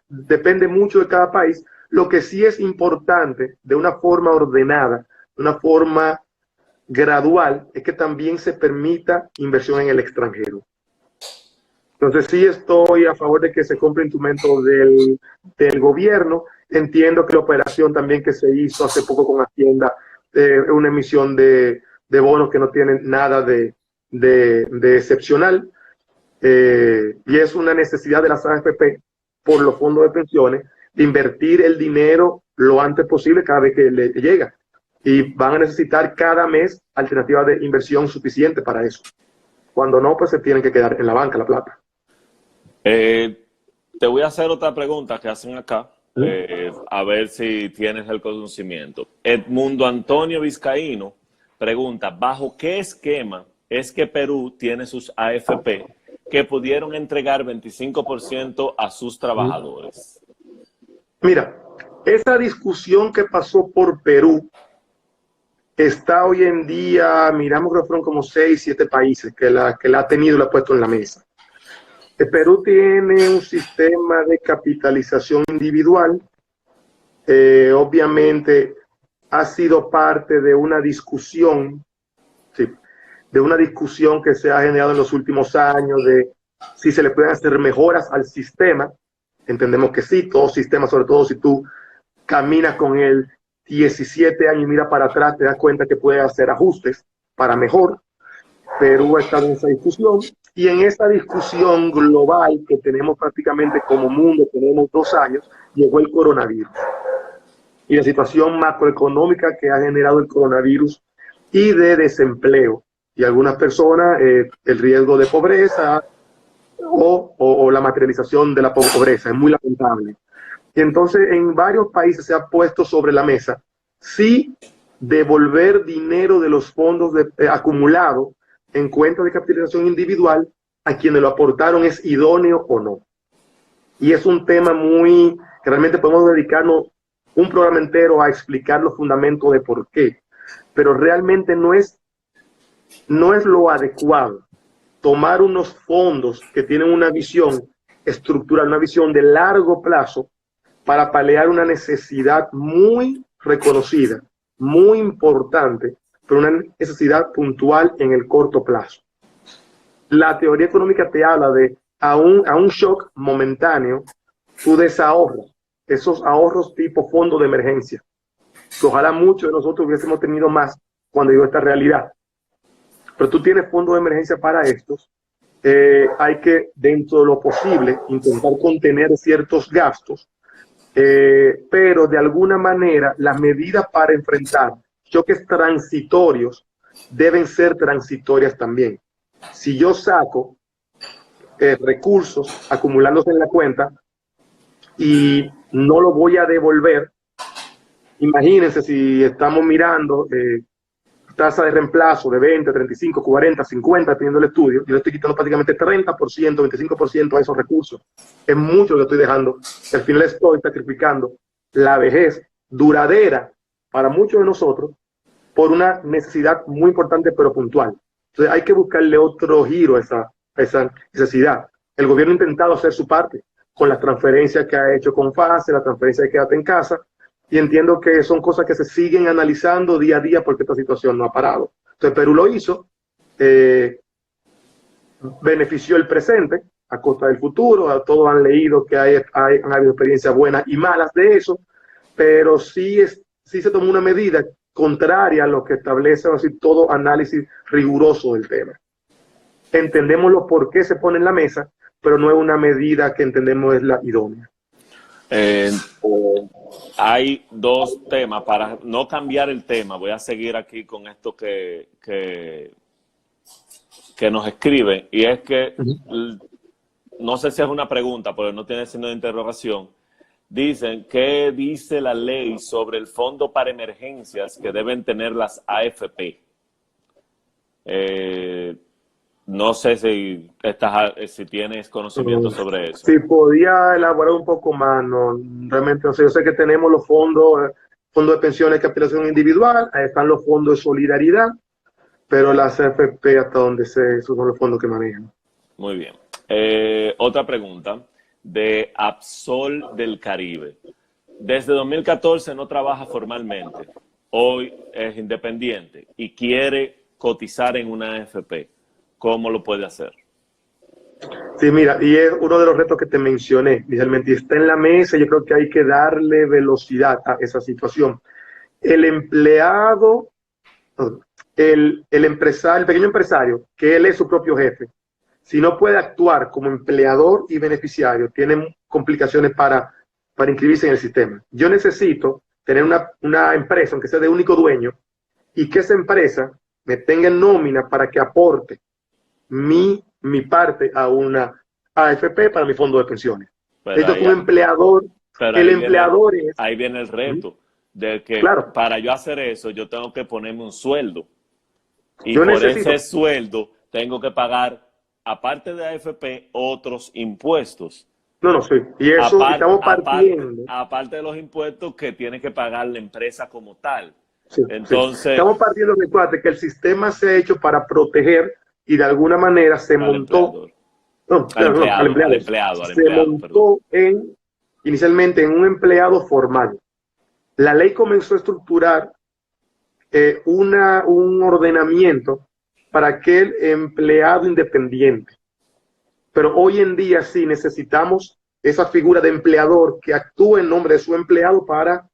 depende mucho de cada país. Lo que sí es importante, de una forma ordenada, de una forma gradual, es que también se permita inversión en el extranjero. Entonces sí estoy a favor de que se compre instrumentos del gobierno. Entiendo que la operación también que se hizo hace poco con Hacienda, una emisión de bonos que no tienen nada de excepcional, y es una necesidad de las AFP por los fondos de pensiones de invertir el dinero lo antes posible cada vez que le llega, y van a necesitar cada mes alternativas de inversión suficiente para eso. Cuando no, pues se tienen que quedar en la banca la plata. Te voy a hacer otra pregunta que hacen acá, a ver si tienes el conocimiento. Edmundo Antonio Vizcaíno pregunta, ¿bajo qué esquema es que Perú tiene sus AFP que pudieron entregar 25% a sus trabajadores? Mira, esa discusión que pasó por Perú está hoy en día, miramos que fueron como 6, 7 países que la ha tenido y la ha puesto en la mesa. El Perú tiene un sistema de capitalización individual. Obviamente ha sido parte de una discusión, sí, de una discusión que se ha generado en los últimos años de si se le pueden hacer mejoras al sistema. Entendemos que sí, todo sistema, sobre todo si tú caminas con él 17 años y mira para atrás, te das cuenta que puede hacer ajustes para mejor. Perú ha estado en esa discusión, y en esa discusión global que tenemos prácticamente como mundo, tenemos 2 años, llegó el coronavirus. Y la situación macroeconómica que ha generado el coronavirus y de desempleo. Y algunas personas, el riesgo de pobreza o la materialización de la pobreza. Es muy lamentable. Y entonces en varios países se ha puesto sobre la mesa si devolver dinero de los fondos acumulados en cuentas de capitalización individual a quienes lo aportaron es idóneo o no. Y es un tema que realmente podemos dedicarnos un programa entero a explicar los fundamentos de por qué. Pero realmente no es lo adecuado tomar unos fondos que tienen una visión estructural, una visión de largo plazo, para paliar una necesidad muy reconocida, muy importante, pero una necesidad puntual en el corto plazo. La teoría económica te habla de a un shock momentáneo, tú desahorras esos ahorros tipo fondo de emergencia, que ojalá muchos de nosotros hubiésemos tenido más cuando llegó esta realidad. Pero tú tienes fondos de emergencia para estos. Hay que, dentro de lo posible, intentar contener ciertos gastos, pero de alguna manera las medidas para enfrentar choques transitorios deben ser transitorias también. Si yo saco recursos acumulándose en la cuenta y no lo voy a devolver, imagínense si estamos mirando tasa de reemplazo de 20, 35, 40, 50, dependiendo del estudio, yo le estoy quitando prácticamente 30%, 25% a esos recursos. Es mucho lo que estoy dejando. Al final estoy sacrificando la vejez duradera para muchos de nosotros por una necesidad muy importante pero puntual. Entonces hay que buscarle otro giro a esa necesidad. El gobierno ha intentado hacer su parte con las transferencias que ha hecho con FASE, la transferencia de Quédate en Casa, y entiendo que son cosas que se siguen analizando día a día porque esta situación no ha parado. Entonces Perú lo hizo, benefició el presente a costa del futuro. Todos han leído que han habido experiencias buenas y malas de eso, pero sí se tomó una medida contraria a lo que establece así, todo análisis riguroso del tema. Entendemos lo por qué se pone en la mesa, pero no es una medida que entendemos es la idónea. Hay dos temas. Para no cambiar el tema, voy a seguir aquí con esto que nos escriben, y es que, no sé si es una pregunta, pero no tiene signo de interrogación. Dicen, ¿qué dice la ley sobre el fondo para emergencias que deben tener las AFP? No sé si tienes conocimiento sobre eso. Si podía elaborar un poco más, no, realmente no sé. Yo sé que tenemos los fondos de pensiones de capitalización individual, ahí están los fondos de solidaridad, pero las AFP hasta donde esos son los fondos que manejan. Muy bien. Otra pregunta de Absol del Caribe. Desde 2014 no trabaja formalmente, hoy es independiente y quiere cotizar en una AFP. ¿Cómo lo puede hacer? Sí, mira, y es uno de los retos que te mencioné inicialmente, y está en la mesa. Yo creo que hay que darle velocidad a esa situación. El empleado, el pequeño empresario, que él es su propio jefe, si no puede actuar como empleador y beneficiario, tiene complicaciones para inscribirse en el sistema. Yo necesito tener una empresa, aunque sea de único dueño, y que esa empresa me tenga en nómina para que aporte mi parte a una AFP para mi fondo de pensiones. Esto es un empleador. Ahí viene el reto de que, claro, para yo hacer eso, yo tengo que ponerme un sueldo. Y ese sueldo tengo que pagar, aparte de AFP, otros impuestos. No, sí. Y eso estamos partiendo. Aparte de los impuestos que tiene que pagar la empresa como tal. Sí, entonces, sí. Estamos partiendo de que el sistema se ha hecho para proteger, y de alguna manera se montó. Al empleado. Se montó inicialmente en un empleado formal. La ley comenzó a estructurar un ordenamiento para aquel empleado independiente. pero hoy en día sí necesitamos esa figura de empleador que actúe en nombre de su empleado para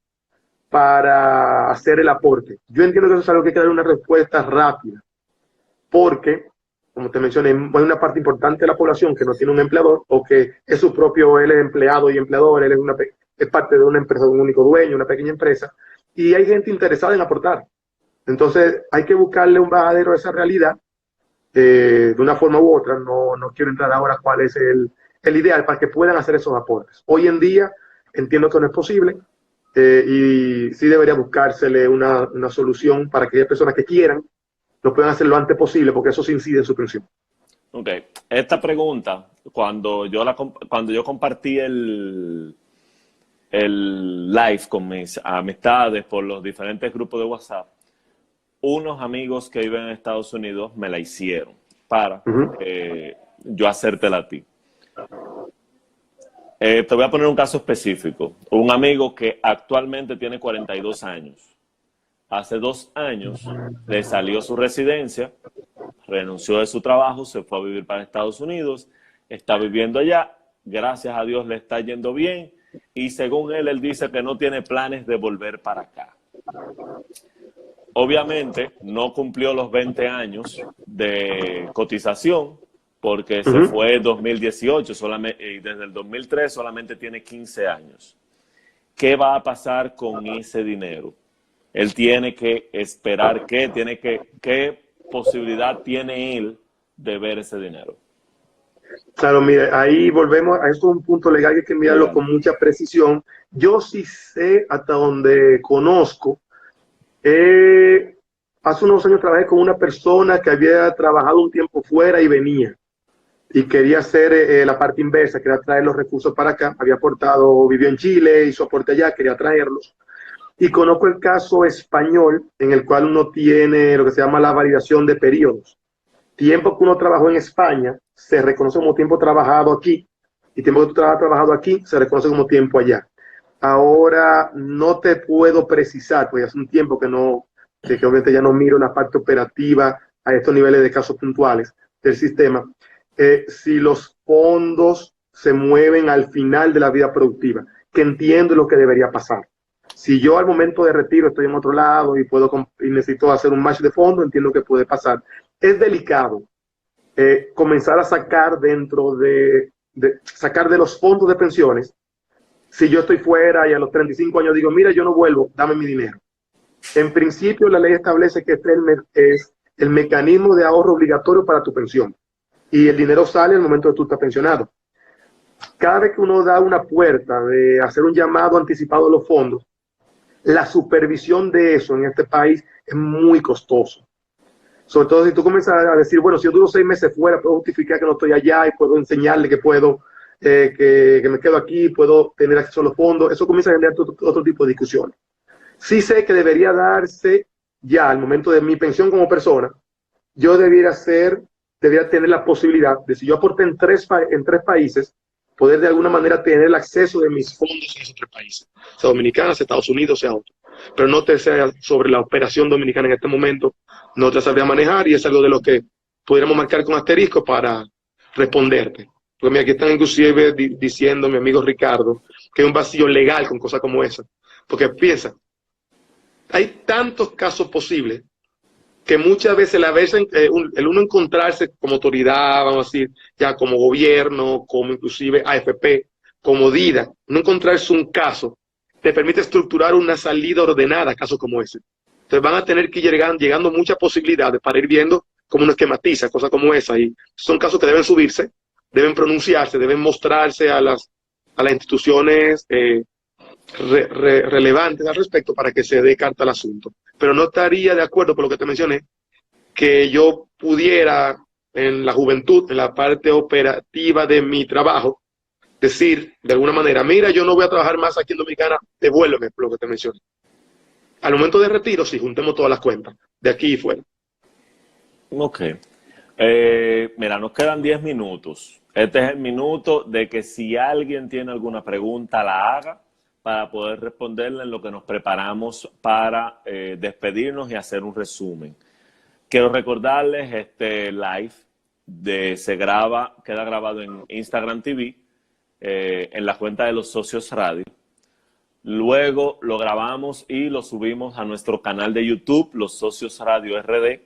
hacer el aporte. Yo entiendo que eso es algo que hay que dar una respuesta rápida, porque, como te mencioné, hay una parte importante de la población que no tiene un empleador o que es su propio, él es empleado y empleador, él es parte de una empresa, de un único dueño, una pequeña empresa, y hay gente interesada en aportar. Entonces, hay que buscarle un bajadero a esa realidad de una forma u otra. No quiero entrar ahora cuál es el ideal para que puedan hacer esos aportes. Hoy en día entiendo que no es posible y sí debería buscársele una solución para que aquellas personas que quieran lo puedan hacer lo antes posible, porque eso sí incide en su pensión. Ok, esta pregunta, cuando yo compartí el live con mis amistades por los diferentes grupos de WhatsApp, unos amigos que viven en Estados Unidos me la hicieron para yo hacértela a ti. Te voy a poner un caso específico. Un amigo que actualmente tiene 42 años. Hace 2 años le salió su residencia, renunció de su trabajo, se fue a vivir para Estados Unidos, está viviendo allá, gracias a Dios le está yendo bien y según él dice que no tiene planes de volver para acá. Obviamente no cumplió los 20 años de cotización porque se fue en 2018 solamente, y desde el 2003 solamente tiene 15 años. ¿Qué va a pasar con ese dinero? Él tiene que esperar qué posibilidad tiene él de ver ese dinero. Claro, mire, ahí volvemos a esto, es un punto legal que hay que mirarlo Legal. con mucha precisión. Yo sí sé, hasta donde conozco, hace unos años trabajé con una persona que había trabajado un tiempo fuera y venía y quería hacer la parte inversa, quería traer los recursos para acá, había aportado, vivió en Chile, hizo aporte allá, quería traerlos. Y conozco el caso español en el cual uno tiene lo que se llama la validación de periodos. Tiempo que uno trabajó en España se reconoce como tiempo trabajado aquí y tiempo que tú has trabajado aquí se reconoce como tiempo allá. Ahora no te puedo precisar, porque hace un tiempo que obviamente ya no miro la parte operativa a estos niveles de casos puntuales del sistema, si los fondos se mueven al final de la vida productiva, que entiendo lo que debería pasar. Si yo al momento de retiro estoy en otro lado y necesito hacer un match de fondo, entiendo que puede pasar. Es delicado comenzar a sacar sacar de los fondos de pensiones. Si yo estoy fuera y a los 35 años digo, mira, yo no vuelvo, dame mi dinero. En principio, la ley establece que este es el mecanismo de ahorro obligatorio para tu pensión. Y el dinero sale al momento de tú estás pensionado. Cada vez que uno da una puerta de hacer un llamado anticipado de los fondos, la supervisión de eso en este país es muy costoso. Sobre todo si tú comienzas a decir, bueno, si yo duro 6 meses fuera, puedo justificar que no estoy allá y puedo enseñarle que puedo, que me quedo aquí, puedo tener acceso a los fondos. Eso comienza a generar otro tipo de discusiones. Sí sé que debería darse ya al momento de mi pensión como persona, yo debería tener la posibilidad de, si yo aporté en tres países, poder de alguna manera tener el acceso de mis fondos en esos 3 países, sea Dominicana, Estados Unidos, sea otro. Pero no te sea sobre la operación dominicana en este momento, no te sabría manejar y es algo de lo que pudiéramos marcar con asterisco para responderte. Porque mira, aquí están inclusive diciendo mi amigo Ricardo que hay un vacío legal con cosas como esa. Porque piensa, hay tantos casos posibles que muchas veces el uno encontrarse como autoridad, vamos a decir, ya como gobierno, como inclusive AFP, como DIDA, no encontrarse un caso, te permite estructurar una salida ordenada a casos como ese. Entonces van a tener que ir llegando muchas posibilidades para ir viendo cómo uno esquematiza cosas como esa. Y son casos que deben subirse, deben pronunciarse, deben mostrarse a las instituciones relevantes al respecto para que se dé carta al asunto. Pero no estaría de acuerdo, por lo que te mencioné, que yo pudiera en la juventud, en la parte operativa de mi trabajo, decir de alguna manera, mira, yo no voy a trabajar más aquí en Dominicana, devuélveme, por lo que te mencioné. Al momento de retiro, sí, juntemos todas las cuentas, de aquí y fuera. Ok. Mira, nos quedan 10 minutos. Este es el minuto de que si alguien tiene alguna pregunta, la haga para poder responderla en lo que nos preparamos para despedirnos y hacer un resumen. Quiero recordarles este live se graba, queda grabado en Instagram TV, en la cuenta de los Socios Radio. Luego lo grabamos y lo subimos a nuestro canal de YouTube, Los Socios Radio RD.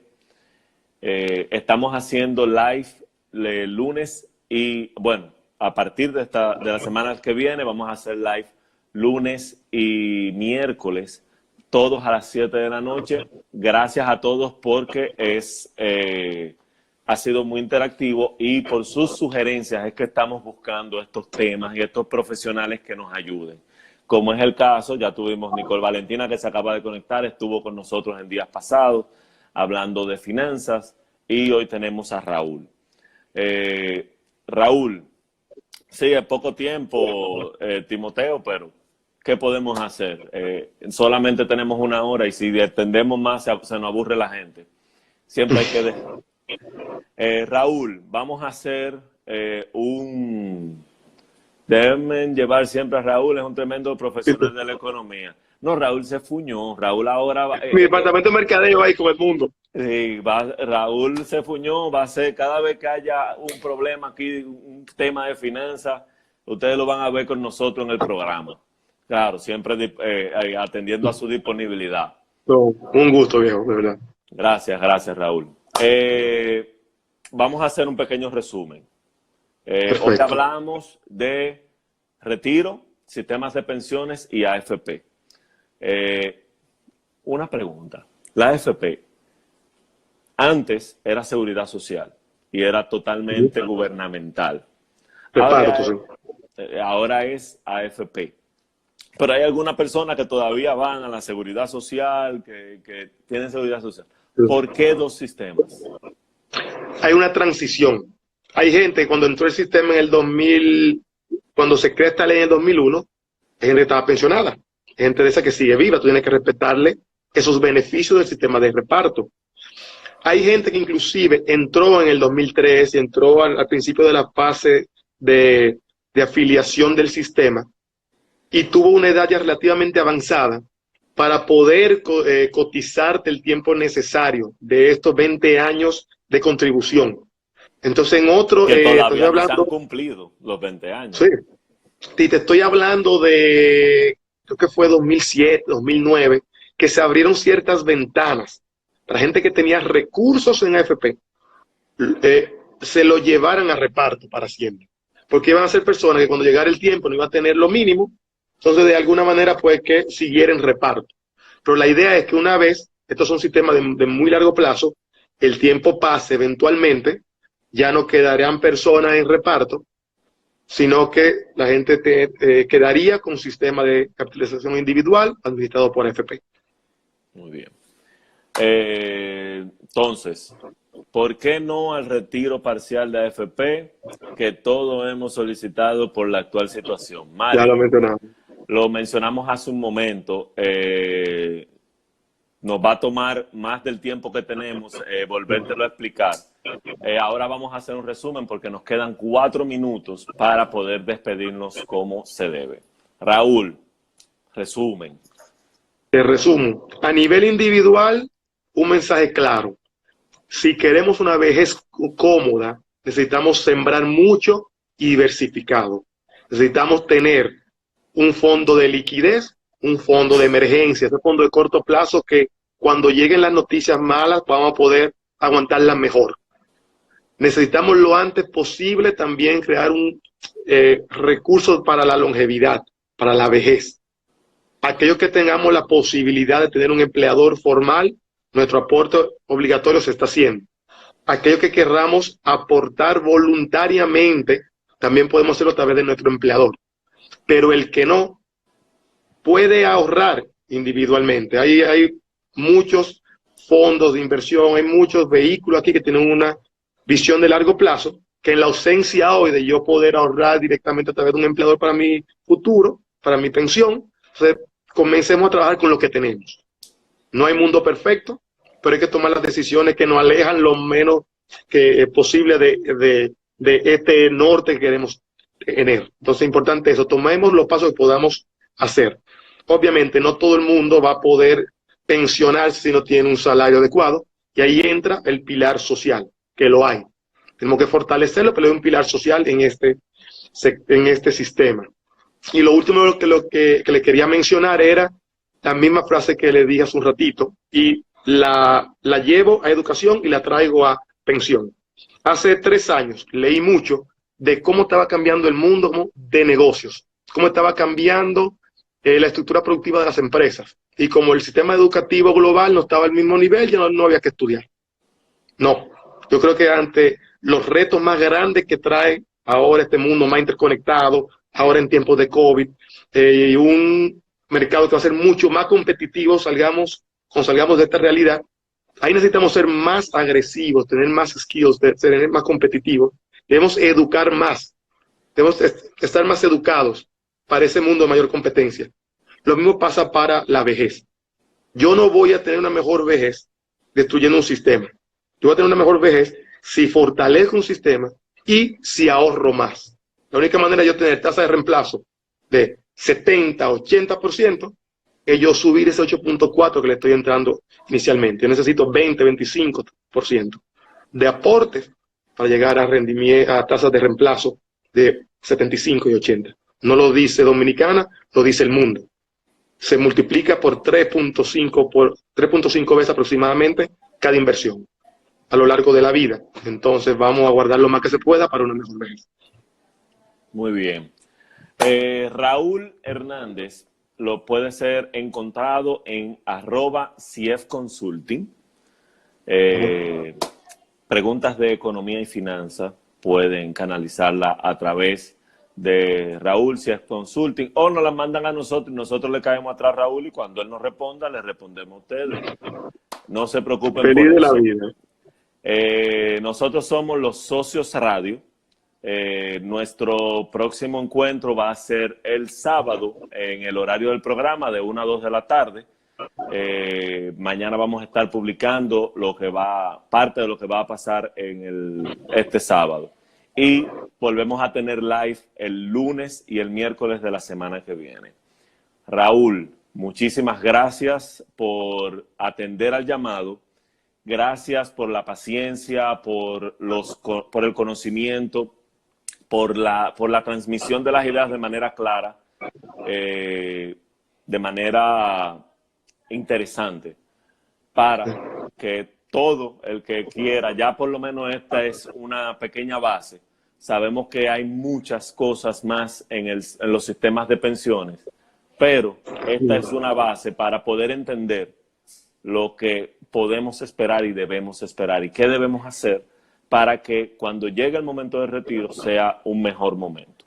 Estamos haciendo live lunes y, bueno, a partir de la semana que viene vamos a hacer live lunes y miércoles, todos a las 7 de la noche. Gracias a todos porque ha sido muy interactivo y por sus sugerencias es que estamos buscando estos temas y estos profesionales que nos ayuden. Como es el caso, ya tuvimos Nicole Valentina, que se acaba de conectar, estuvo con nosotros en días pasados hablando de finanzas, y hoy tenemos a Raúl. Raúl, sí, es poco tiempo, Timoteo, pero ¿qué podemos hacer? Solamente tenemos 1 hora y si extendemos más se nos aburre la gente. Siempre hay que dejar. Raúl, vamos a hacer Deben llevar siempre a Raúl, es un tremendo profesional de la economía. No, Raúl se fuñó. Raúl ahora va... Mi departamento de mercadeo ahí con el mundo. Sí, Raúl se fuñó, va a ser cada vez que haya un problema aquí, un tema de finanzas, ustedes lo van a ver con nosotros en el programa. Claro, siempre atendiendo a su disponibilidad. No, un gusto, viejo, de verdad. Gracias, Raúl. Vamos a hacer un pequeño resumen. Hoy hablamos de retiro, sistemas de pensiones y AFP. Una pregunta. La AFP antes era seguridad social y era totalmente gubernamental. Ahora es AFP. Pero hay algunas personas que todavía van a la seguridad social, que tienen seguridad social. ¿Por qué 2 sistemas? Hay una transición. Hay gente, cuando entró el sistema en el 2000, cuando se crea esta ley en el 2001, hay gente que estaba pensionada. Hay gente de esa que sigue viva, tú tienes que respetarle esos beneficios del sistema de reparto. Hay gente que inclusive entró en el 2003 y entró al principio de la fase de afiliación del sistema y tuvo una edad ya relativamente avanzada para poder cotizarte el tiempo necesario de estos 20 años de contribución. Entonces, en otro... que todavía no se han cumplido los 20 años. Sí. Y te estoy hablando de, creo que fue 2007, 2009, que se abrieron ciertas ventanas para gente que tenía recursos en AFP, se lo llevaran a reparto para siempre. Porque iban a ser personas que cuando llegara el tiempo no iban a tener lo mínimo, entonces de alguna manera pues que siguieran reparto. Pero la idea es que una vez, estos son sistemas de muy largo plazo, el tiempo pase eventualmente, ya no quedarían personas en reparto, sino que la gente quedaría con un sistema de capitalización individual administrado por AFP. Muy bien. Entonces, ¿por qué no al retiro parcial de AFP que todos hemos solicitado por la actual situación? Mario, Ya lo mencionamos. Lo mencionamos hace un momento. Nos va a tomar más del tiempo que tenemos volvértelo a explicar. Ahora vamos a hacer un resumen porque nos quedan 4 minutos para poder despedirnos como se debe. Raúl, resumen. Te resumo. A nivel individual, un mensaje claro. Si queremos una vejez cómoda, necesitamos sembrar mucho y diversificado. Necesitamos tener un fondo de liquidez, un fondo de emergencia, ese fondo de corto plazo que cuando lleguen las noticias malas vamos a poder aguantarlas mejor. Necesitamos lo antes posible también crear un recurso para la longevidad, para la vejez. Aquellos que tengamos la posibilidad de tener un empleador formal, nuestro aporte obligatorio se está haciendo. Aquellos que querramos aportar voluntariamente, también podemos hacerlo a través de nuestro empleador. Pero el que no, puede ahorrar individualmente. Hay muchos fondos de inversión, hay muchos vehículos aquí que tienen una visión de largo plazo, que en la ausencia hoy de yo poder ahorrar directamente a través de un empleador para mi futuro, para mi pensión, entonces comencemos a trabajar con lo que tenemos. No hay mundo perfecto, pero hay que tomar las decisiones que nos alejan lo menos que posible de este norte que queremos tener. Entonces es importante eso, tomemos los pasos que podamos hacer. Obviamente no todo el mundo va a poder pensionarse si no tiene un salario adecuado, y ahí entra el pilar social, que lo hay. Tenemos que fortalecerlo, pero es un pilar social en este sistema. Y lo último que le quería mencionar era la misma frase que le dije hace un ratito, y la llevo a educación y la traigo a pensión. Hace 3 años leí mucho de cómo estaba cambiando el mundo de negocios, cómo estaba cambiando la estructura productiva de las empresas. Y como el sistema educativo global no estaba al mismo nivel, ya no había que estudiar. No, yo creo que ante los retos más grandes que trae ahora este mundo más interconectado, ahora en tiempos de COVID, y un mercado que va a ser mucho más competitivo, salgamos de esta realidad, ahí necesitamos ser más agresivos, tener más skills, ser más competitivos, debemos educar más, debemos estar más educados para ese mundo de mayor competencia. Lo mismo pasa para la vejez. Yo no voy a tener una mejor vejez destruyendo un sistema. Yo voy a tener una mejor vejez si fortalezco un sistema y si ahorro más. La única manera de yo tener tasa de reemplazo de 70-80% es yo subir ese 8.4 que le estoy entrando inicialmente. Yo necesito 20-25% de aportes para llegar a tasas de reemplazo de 75 y 80. No lo dice Dominicana, lo dice el mundo. Se multiplica por 3.5 veces aproximadamente cada inversión a lo largo de la vida. Entonces vamos a guardar lo más que se pueda para una mejor vejez. Muy bien. Raúl Hernández lo puede ser encontrado en @CFconsulting. Preguntas de economía y finanzas pueden canalizarla a través de Raúl CF Consulting, o nos las mandan a nosotros y nosotros le caemos atrás a Raúl, y cuando él nos responda, le respondemos a ustedes. No se preocupen Feliz por de eso. la vida. Nosotros somos los Socios Radio. Nuestro próximo encuentro va a ser el sábado en el horario del programa de 1 a 2 de la tarde. Mañana vamos a estar publicando parte de lo que va a pasar en este sábado. Y volvemos a tener live el lunes y el miércoles de la semana que viene. Raúl, muchísimas gracias por atender al llamado. Gracias por la paciencia, por el conocimiento, por la transmisión de las ideas de manera clara, de manera interesante, para que todo el que quiera, ya por lo menos esta es una pequeña base. Sabemos que hay muchas cosas más en los sistemas de pensiones, pero esta es una base para poder entender lo que podemos esperar y debemos esperar y qué debemos hacer para que cuando llegue el momento de retiro sea un mejor momento.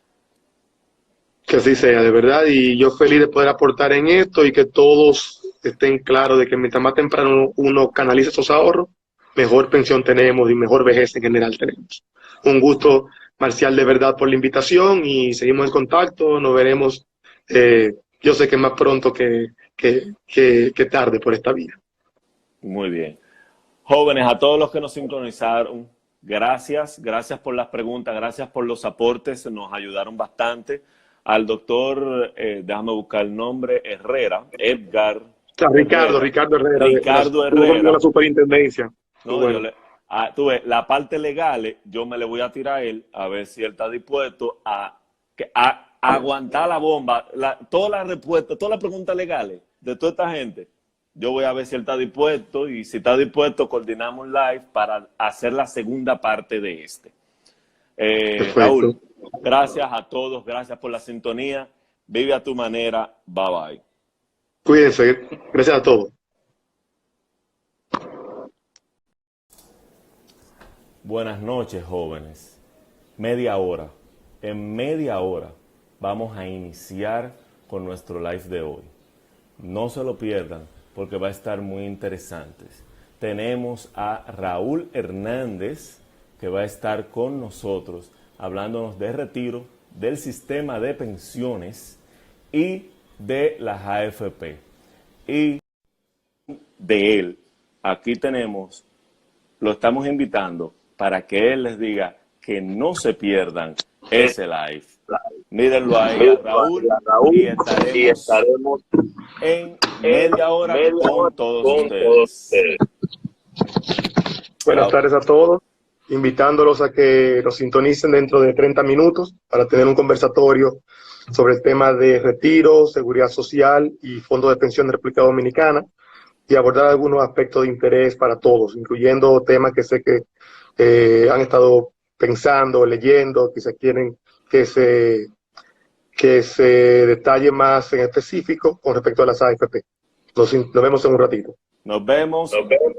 Que así sea, de verdad, y yo feliz de poder aportar en esto y que todos estén claros de que mientras más temprano uno canalice esos ahorros, mejor pensión tenemos y mejor vejez en general tenemos. Un gusto, Marcial, de verdad, por la invitación, y seguimos en contacto. Nos veremos, yo sé que más pronto que tarde por esta vida. Muy bien. Jóvenes, a todos los que nos sincronizaron, gracias por las preguntas, gracias por los aportes, nos ayudaron bastante. Al doctor, déjame buscar el nombre, Herrera, Edgar. Ricardo Herrera. De la superintendencia. No, bueno. Tú ves, la parte legal, yo me le voy a tirar a él, a ver si él está dispuesto a aguantar la bomba, todas las preguntas legales de toda esta gente. Yo voy a ver si él está dispuesto, y si está dispuesto, coordinamos un live para hacer la segunda parte de este. Raúl, gracias a todos, gracias por la sintonía. Vive a tu manera. Bye bye. Cuídense. Gracias a todos. Buenas noches, jóvenes. Media hora. En media hora vamos a iniciar con nuestro live de hoy. No se lo pierdan porque va a estar muy interesante. Tenemos a Raúl Hernández, que va a estar con nosotros hablándonos de retiro, del sistema de pensiones y de las AFP. Y de él, aquí tenemos, lo estamos invitando para que él les diga que no se pierdan ese live. Mírenlo ahí a Raúl, y estaremos en media hora con todos ustedes. Buenas tardes a todos invitándolos a que nos sintonicen dentro de 30 minutos para tener un conversatorio sobre el tema de retiro, seguridad social y fondos de pensión de República Dominicana y abordar algunos aspectos de interés para todos, incluyendo temas que sé que han estado pensando, leyendo, quizás quieren que se detalle más en específico con respecto a las AFP. Nos vemos en un ratito. Nos vemos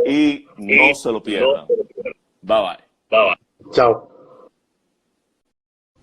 y no se lo pierdan. Bye bye. Chao.